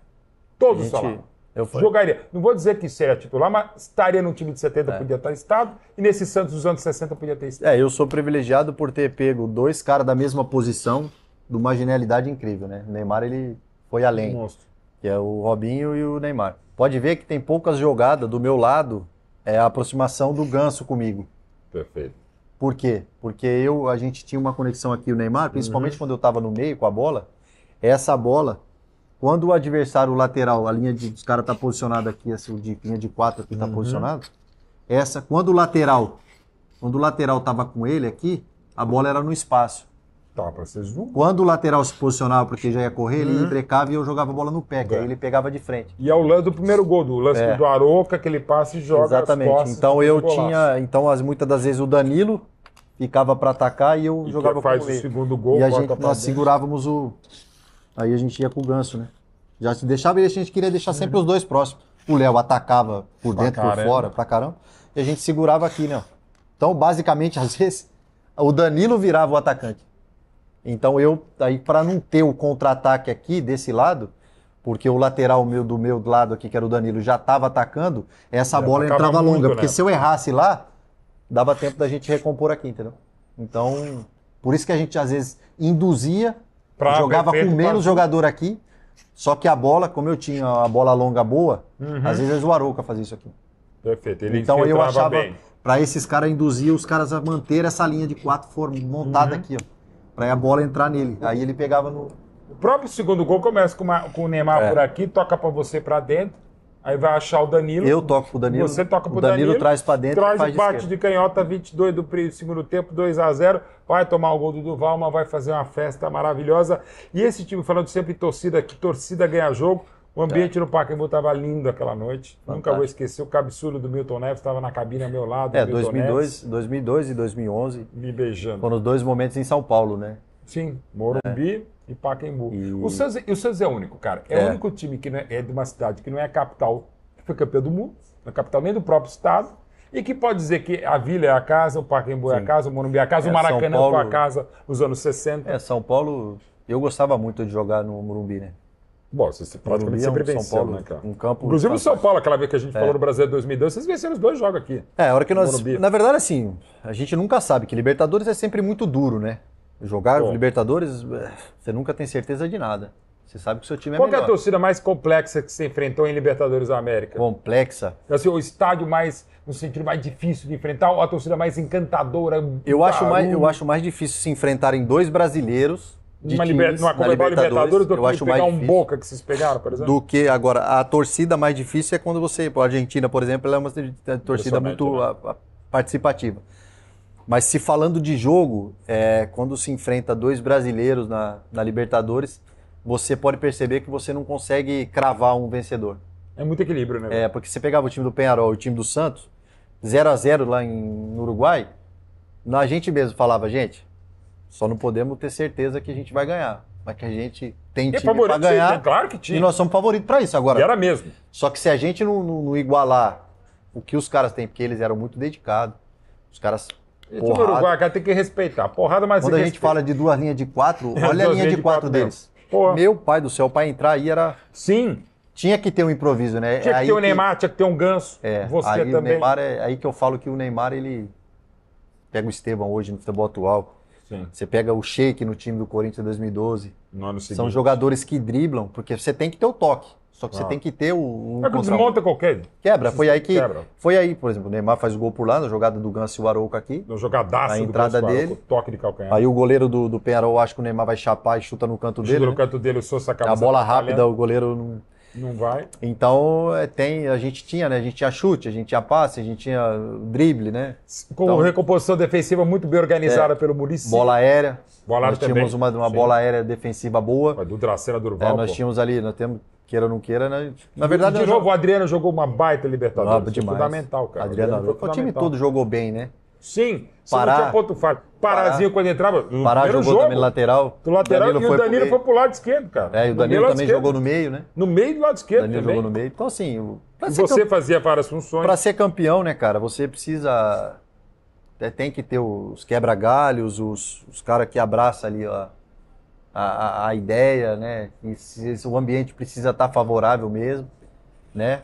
Todos falaram. Eu Jogaria. Não vou dizer que seria titular, mas estaria no time de 70, podia estar estado, e nesse Santos dos anos 60 podia ter estado. eu sou privilegiado por ter pego 2 caras da mesma posição, de uma genialidade incrível, né? O Neymar, ele foi além, Monstro. que é o Robinho e o Neymar. Pode ver que tem poucas jogadas do meu lado, é a aproximação do Ganso comigo. Perfeito. Por quê? Porque a gente tinha uma conexão aqui, o Neymar, principalmente quando eu estava no meio com a bola, essa bola, quando o adversário, o lateral, a linha dos caras tá posicionada aqui, assim, linha de 4 aqui tá posicionado, quando o lateral tava com ele aqui, a bola era no espaço. Tá, pra vocês verem. Quando o lateral se posicionava porque já ia correr, ele brecava e eu jogava a bola no pé, que aí ele pegava de frente. E é o lance do primeiro gol, do lance do Aroca, que ele passa e joga Exatamente. as costas. Então eu golaço. tinha, muitas das vezes o Danilo ficava para atacar e eu E jogava que faz com o ele. segundo gol, E a bota gente, pra nós dentro. segurávamos aí a gente ia com o Ganso, né? Já se deixava e a gente queria deixar sempre os dois próximos. O Léo atacava por Pra dentro, por caramba. fora, pra caramba. E a gente segurava aqui, né? Então, basicamente, às vezes, o Danilo virava o atacante. Então aí para não ter o contra-ataque aqui desse lado, porque o lateral do meu lado aqui, que era o Danilo, já estava atacando, essa bola atacava entrava muito, longa. Porque né? se eu errasse lá, dava tempo da gente recompor aqui, entendeu? Então, por isso que a gente às vezes induzia, Pra jogava perfeito, com menos pra- jogador aqui, só que a bola, como eu tinha a bola longa boa, às vezes o Arouca fazia isso aqui. Perfeito, ele Então eu infiltrava achava, bem. para esses caras induzir os caras a manter essa linha de 4 montada aqui, ó. Pra a bola entrar nele. Aí ele pegava no. O próprio segundo gol começa com o Neymar por aqui, toca pra você pra dentro, aí vai achar o Danilo. Eu toco pro Danilo. Você toca pro o Danilo. Danilo, Traz pra dentro traz e faz o bate de de canhota, 22 do segundo tempo, 2-0, vai tomar o gol do Duval, mas vai fazer uma festa maravilhosa. E esse time, falando sempre em torcida, que torcida ganha jogo, o ambiente no Pacaembu estava lindo aquela noite. Nunca vou esquecer o cabeçudo do Milton Neves, estava na cabine ao meu lado. o Milton Neves 2002 e 2011 me beijando. foram os 2 momentos em São Paulo, né? Sim, Morumbi e Pacaembu. E- O Santos é único, cara. É o único time que não é de uma cidade que não é a capital, que foi campeão do mundo, não é capital nem do próprio estado, e que pode dizer que a Vila é a casa, o Pacaembu é a casa, o Morumbi é a casa, o São Maracanã Paulo- foi a casa nos anos 60. São Paulo, eu gostava muito de jogar no Morumbi, né? Bom, você praticamente Morumbi sempre São venceu, Paulo, né, cara? um campo Inclusive o São fantástico. Paulo, aquela vez que a gente falou no Brasileiro 2002, vocês venceram os 2 jogos aqui. A hora que nós. Morumbi. Na verdade, assim, a gente nunca sabe que Libertadores é sempre muito duro, né? Jogar Bom. Libertadores, você nunca tem certeza de nada. Você sabe que o seu time é Qual que é a melhor. torcida mais complexa que você enfrentou em Libertadores da América? Complexa. Assim, o estádio mais, no sentido mais difícil de enfrentar, ou a torcida mais encantadora? Eu acho barulho? mais difícil se enfrentarem 2 brasileiros de Numa times numa na Copa Libertadores do eu que acho pegar mais um difícil. Boca que vocês pegaram, por exemplo? Do que agora, a torcida mais difícil é quando você, a Argentina, por exemplo, ela é uma torcida muito Impressionante, participativa. Mas se falando de jogo, quando se enfrenta 2 brasileiros na Libertadores, você pode perceber que você não consegue cravar um vencedor. É muito equilíbrio, né? Porque você pegava o time do Peñarol e o time do Santos, 0-0 lá no Uruguai, a gente mesmo falava, gente, só não podemos ter certeza que a gente vai ganhar, mas que a gente tem E time favorito, para ganhar, sim, claro que tinha. e nós somos favoritos para isso. Agora, E era mesmo. só que se a gente não igualar o que os caras têm, porque eles eram muito dedicados, os caras... E time do Uruguai, cara, tem que respeitar. Porrada, mas Quando a gente fala de 2 linhas de 4, olha a Duas linha de 4 mesmo. deles. Porra. Meu pai do céu, para entrar aí era... Sim, Tinha que ter um improviso, né? tinha que Aí ter o Neymar, tinha que ter um Ganso. Você aí também. o Neymar aí que eu falo que o Neymar, ele pega o Estevão hoje no futebol atual. Sim, Você pega o Sheik no time do Corinthians em 2012. no ano seguinte. São jogadores que driblam, porque você tem que ter o toque. Só que você tem que ter um É que desmonta qualquer. Quebra. Foi aí que. Quebra. Foi aí, por exemplo, o Neymar faz o gol por lá, na jogada do Ganso e o Arouca aqui. No jogadaço A do entrada Ganso, dele. com toque de calcanhar. Aí o goleiro do Penharol, acho que o Neymar vai chapar e chuta no canto dele. No Né? canto dele, o Sousa acaba A bola atrapalhando. rápida, o goleiro não. Não vai. Então, a gente tinha, né? A gente tinha chute, a gente tinha passe, a gente tinha drible, né? Com Então, recomposição defensiva muito bem organizada pelo Muricy. bola aérea. Bola Nós também. tínhamos uma Sim. bola aérea defensiva boa. Do Dracena Durval. Nós pô. tínhamos ali, nós temos, queira ou não queira, né? Na verdade, de novo, o Adriano jogou uma baita Libertadores. Foi demais. fundamental, cara. Adriano, Foi o time fundamental. todo jogou bem, né? Sim, você Pará- não tinha ponto falho. Parazinho quando entrava. No Pará primeiro jogou jogo, também no lateral. do lateral e o pro Danilo meio. foi pro lado esquerdo, cara. É, e o No Danilo meio, lado também esquerdo. jogou no meio, né? No meio do lado O esquerdo Danilo também. jogou no meio. Então, assim, E você fazia várias funções. para ser campeão, né, cara, você precisa. Tem que ter os quebra-galhos, os caras que abraçam ali ó, a ideia, né? E o ambiente precisa estar favorável mesmo, né?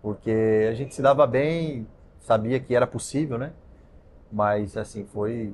Porque a gente se dava bem, sabia que era possível, né? Mas, assim, foi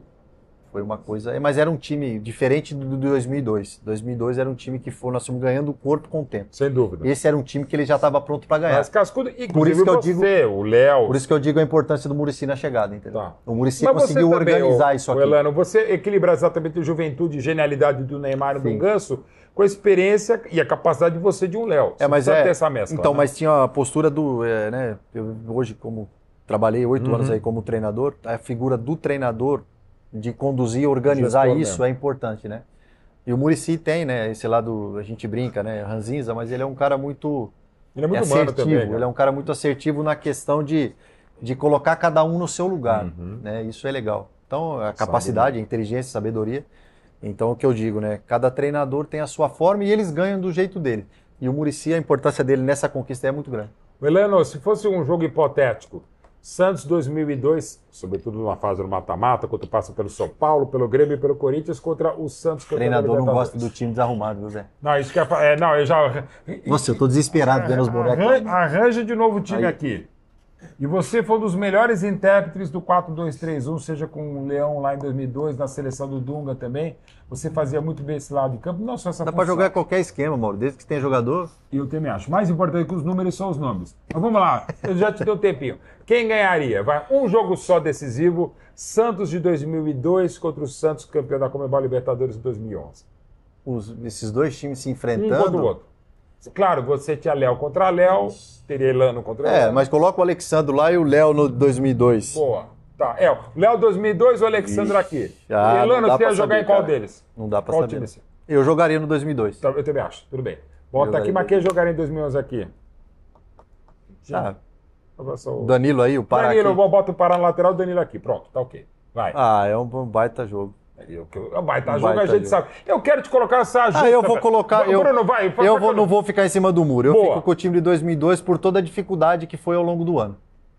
uma coisa... Mas era um time diferente do 2002. 2002 era um time que nós fomos ganhando o corpo com o tempo. Sem dúvida. Esse era um time que ele já estava pronto para ganhar. Mas cascudo, Por isso que eu digo- o Léo. Por isso que eu digo a importância do Muricy na chegada, entendeu? Tá. O Muricy Mas você conseguiu também, organizar isso aqui. Elano, você equilibra exatamente a juventude e genialidade do Neymar e do Sim. Ganso com a experiência e a capacidade de você de um Léo. Você Mas precisa ter essa mescla. Então, né? mas tinha a postura do, né? Eu hoje como trabalhei 8 anos aí como treinador, a figura do treinador de conduzir e organizar Gestor isso mesmo. é importante, né? E o Muricy tem, né? Esse lado a gente brinca, né? Ranzinza, mas ele é um cara muito Ele é muito humano assertivo. também. Ele é um cara muito assertivo na questão de colocar cada um no seu lugar, né? Isso é legal. Então, a capacidade, a inteligência, a sabedoria. Então, o que eu digo, né? Cada treinador tem a sua forma e eles ganham do jeito dele. E o Muricy, a importância dele nessa conquista é muito grande. Elano, se fosse um jogo hipotético, Santos 2002, sobretudo numa fase do mata-mata, quando passa pelo São Paulo, pelo Grêmio e pelo Corinthians, contra o Santos. O treinador não gosta do time desarrumado, viu, Zé? Não, isso que não, eu já... Nossa, eu tô desesperado vendo os bonecos. Arranja de novo o time Aí. aqui. E você foi um dos melhores intérpretes do 4-2-3-1, seja com o Leão lá em 2002, na seleção do Dunga também. Você fazia muito bem esse lado de campo, não só essa Dá pra função. jogar qualquer esquema, Mauro, desde que tenha jogador. Eu também acho. Mais importante que os números são os nomes. Mas vamos lá, eu já te dei um tempinho. Quem ganharia? Vai, um jogo só decisivo, Santos de 2002 contra o Santos, campeão da Conmebol Libertadores de 2011. Esses dois times se Um enfrentando. contra o outro. Claro, você tinha Léo contra Léo, teria Elano contra Elano. Mas coloca o Alexandre lá e o Léo no 2002. Boa. Tá, o Léo 2002 ou o Alexandre aqui? Ah, E Elano, não dá você ia pra jogar saber, em qual cara. deles? Não dá pra Qual saber. time não. você? Eu jogaria no 2002. Tá, eu também acho, tudo bem. Bota Jogaria aqui, mas quem jogaria em 2011 aqui? Ah, Olha só o Danilo aí, o Pará Danilo, aqui. eu boto o Pará na lateral, o Danilo aqui. Pronto, tá ok. Vai. É um baita jogo. Baita jogo, baita a gente jogo. sabe. Eu quero te colocar essa justa. Eu vou colocar. Bruno, vai. Não vou ficar em cima do muro. Eu Boa. fico com o time de 2002 por toda a dificuldade que foi ao longo do ano.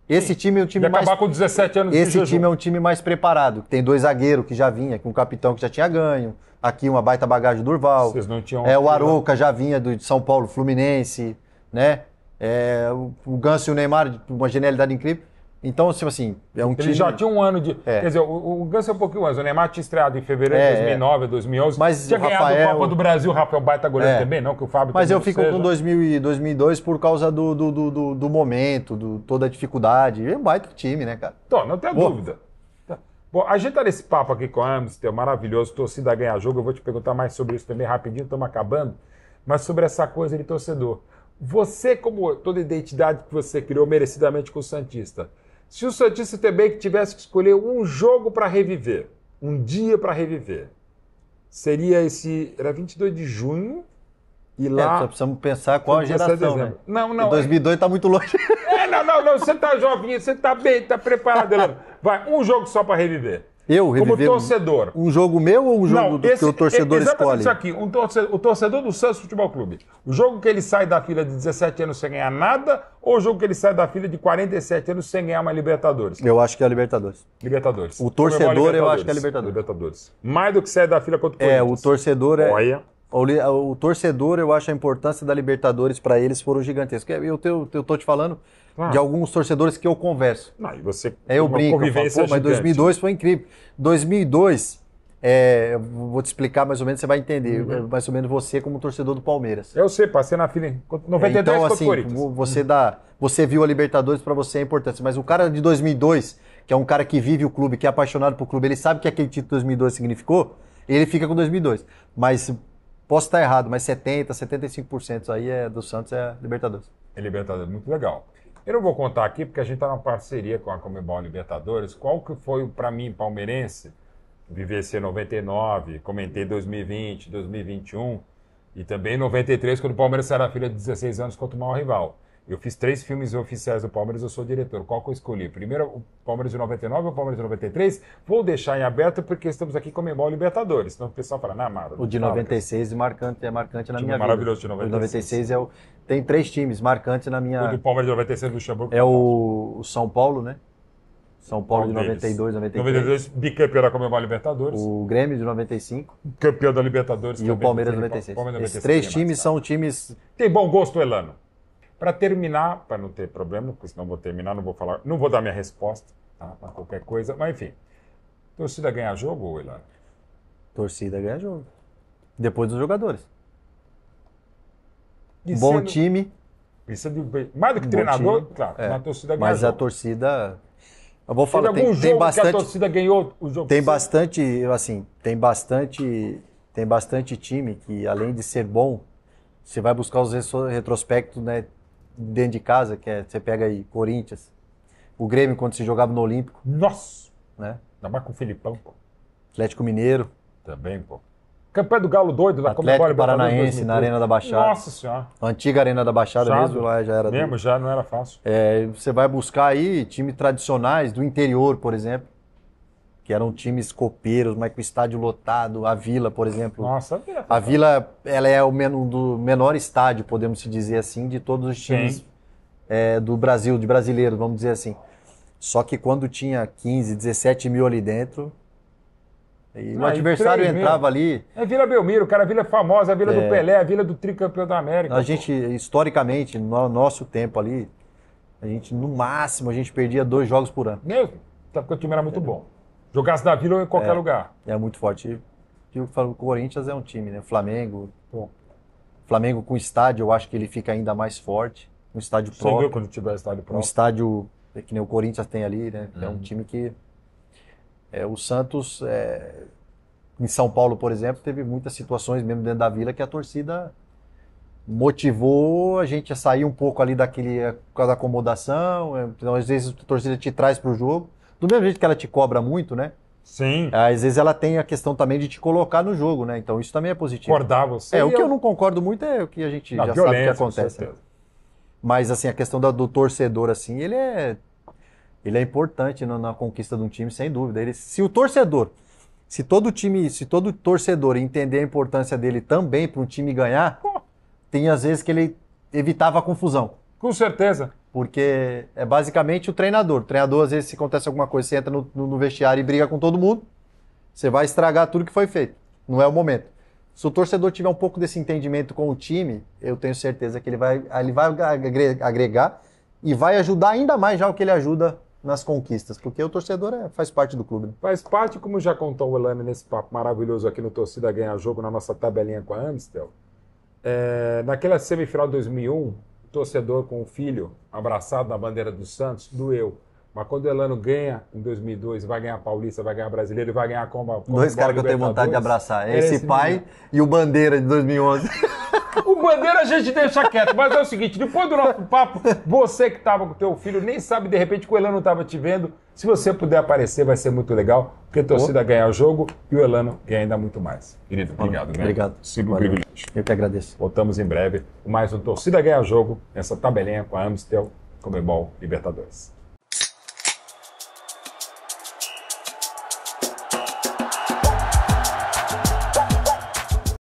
Esse time é o De time mais. acabar com 17 anos de Esse jejum. time é um time mais preparado. Tem 2 zagueiros que já vinha, com um capitão que já tinha ganho. Aqui uma baita bagagem do Durval. Vocês não tinham... O Arouca já vinha de São Paulo, Fluminense, né? O Ganso e o Neymar, uma genialidade incrível. Então, assim, é um time... Eles já tinham um ano de... É. Quer dizer, o Ganso é um pouquinho antes. O Neymar tinha estreado em fevereiro de 2009, 2011. Mas tinha o ganhado Rafael- a Copa do Brasil, o Rafael baita goleiro É. também, não que o Fábio Mas também eu não fico seja. com 2000 e 2002 por causa do momento, toda a dificuldade. É um baita time, né, cara? Então, não tenha Boa. dúvida. Tá. Bom, a gente tá nesse papo aqui com a Amstel, maravilhoso, torcida a ganhar jogo. Eu vou te perguntar mais sobre isso também rapidinho, estamos acabando. Mas sobre essa coisa de torcedor. Você, como toda identidade que você criou merecidamente com o Santista, se o Santista também que tivesse que escolher um jogo para reviver, um dia para reviver, seria esse... Era 22 de junho e lá... Só precisamos pensar qual a 17 de geração, né? dezembro. Não. E 2002 tá muito longe. Não, você tá jovinho, você tá bem, tá preparado, Elano. Vai, um jogo só para reviver. Eu reviver Como torcedor. Um jogo meu ou um jogo que o torcedor exatamente escolhe? isso aqui, o torcedor do Santos Futebol Clube. O jogo que ele sai da fila de 17 anos sem ganhar nada ou o jogo que ele sai da fila de 47 anos sem ganhar uma Libertadores? Eu acho que é a Libertadores. Libertadores. O torcedor, Comebol eu acho que é Libertadores. Libertadores. Mais do que sair da fila contra o Corinthians. O torcedor é... Olha. O torcedor, eu acho a importância da Libertadores para eles foram gigantescas. Eu tô te falando de alguns torcedores que eu converso. Não, e você Eu uma brinco, eu falo, convivência mas gigante. 2002 foi incrível. 2002, eu vou te explicar mais ou menos, você vai entender. Mais ou menos você como torcedor do Palmeiras. Eu sei, passei na fila 93 então, contra o assim, Corinthians. você viu a Libertadores, para você é importante, mas o cara de 2002, que é um cara que vive o clube, que é apaixonado por clube, ele sabe que aquele título de 2002 significou, ele fica com 2002. Mas posso estar errado, mas 75% aí do Santos é Libertadores. É Libertadores, muito legal. Eu não vou contar aqui, porque a gente está numa parceria com a Conmebol Libertadores. Qual que foi, para mim, palmeirense, viver esse 99, comentei 2020, 2021, e também 93, quando o Palmeiras saiu na fila de 16 anos contra o maior rival. Eu fiz 3 filmes oficiais do Palmeiras, eu sou diretor. Qual que eu escolhi? Primeiro o Palmeiras de 99 ou o Palmeiras de 93? Vou deixar em aberto porque estamos aqui com o Conmebol Libertadores. Senão o pessoal fala, Amaro. O de 96 é marcante na minha vida. Maravilhoso de 96. O de 96 tem 3 times marcantes na minha... O do Palmeiras de 96 do Luxemburgo. É o São Paulo, né? São Paulo de 92, 93. 92, bicampeão da Conmebol Libertadores. O Grêmio de 95. Campeão da Libertadores. E o Palmeiras de 96. Esses 3 times são times... Tem bom gosto, Elano. Para terminar, para não ter problema, porque senão vou terminar, não vou dar minha resposta, tá? Para qualquer coisa, mas enfim. Torcida ganha jogo, Elano? Torcida ganha jogo. Depois dos jogadores. Bom time. Precisa de mais do que treinador, time, claro. A torcida ganha mas jogo. A torcida... Eu vou falar, tem bastante, que a torcida ganhou o jogo. Tem bastante, assim, tem bastante time que, além de ser bom, você vai buscar os retrospectos, né, dentro de casa, você pega aí Corinthians, o Grêmio quando se jogava no Olímpico. Nossa! Né? Ainda mais com o Filipão, pô. Atlético Mineiro. Também, pô. Campeão do Galo doido da Conmebol Atlético Paranaense na Arena da Baixada. Nossa Senhora. A antiga Arena da Baixada mesmo, lá já era... Mesmo, já não era fácil. Você vai buscar aí times tradicionais do interior, por exemplo, que eram times copeiros, mas com estádio lotado. A Vila, por exemplo. Nossa, a Vila, ela é do menor estádio, podemos dizer assim, de todos os times do Brasil, de brasileiros, vamos dizer assim. Só que quando tinha 15, 17 mil ali dentro... E o adversário entrava ali... É Vila Belmiro, cara, a Vila famosa, a Vila do Pelé, a Vila do tricampeão da América. A gente, historicamente, no nosso tempo ali, no máximo, a gente perdia 2 jogos por ano. Mesmo? Porque o time era muito bom. Jogasse na Vila ou em qualquer lugar. É muito forte. E o Corinthians é um time, né? Flamengo. Flamengo com estádio, eu acho que ele fica ainda mais forte. Um estádio próprio. Você viu quando tiver estádio próprio? Um estádio que nem o Corinthians tem ali, né? É um time que... o Santos, em São Paulo, por exemplo, teve muitas situações, mesmo dentro da Vila, que a torcida motivou a gente a sair um pouco ali por causa da acomodação. Então, às vezes, a torcida te traz para o jogo. Do mesmo jeito que ela te cobra muito, né? Sim. Às vezes ela tem a questão também de te colocar no jogo, né? Então isso também é positivo. Acordar você. O que eu não concordo muito é o que a gente já sabe o que acontece. Né? Mas, assim, a questão do torcedor, assim, ele é importante na conquista de um time, sem dúvida. Se todo torcedor entender a importância dele também para um time ganhar, tem às vezes que ele evitava a confusão. Com certeza. Porque é basicamente o treinador. O treinador, às vezes, se acontece alguma coisa, você entra no vestiário e briga com todo mundo, você vai estragar tudo que foi feito. Não é o momento. Se o torcedor tiver um pouco desse entendimento com o time, eu tenho certeza que ele vai agregar e vai ajudar ainda mais já o que ele ajuda nas conquistas, porque o torcedor faz parte do clube. Né? Faz parte, como já contou o Elano nesse papo maravilhoso aqui no Torcida Ganha Jogo, na nossa tabelinha com a Amstel. Naquela semifinal de 2001, o torcedor com o filho abraçado na bandeira do Santos, doeu. Mas quando o Elano ganha em 2002, vai ganhar a Paulista, vai ganhar a Brasileira e vai ganhar a Comba. 2 caras que eu tenho vontade de abraçar. Esse pai menino. E o Bandeira de 2011. O Bandeira a gente deixa quieto, mas é o seguinte, depois do nosso papo, você que estava com o teu filho, nem sabe de repente que o Elano estava te vendo, se você puder aparecer vai ser muito legal, porque a torcida ganha o jogo e o Elano ganha ainda muito mais. Querido, obrigado. Obrigado. Sempre um privilégio. Eu que agradeço. Voltamos em breve com mais um Torcida Ganha Jogo, nessa tabelinha com a Amstel Conmebol Libertadores.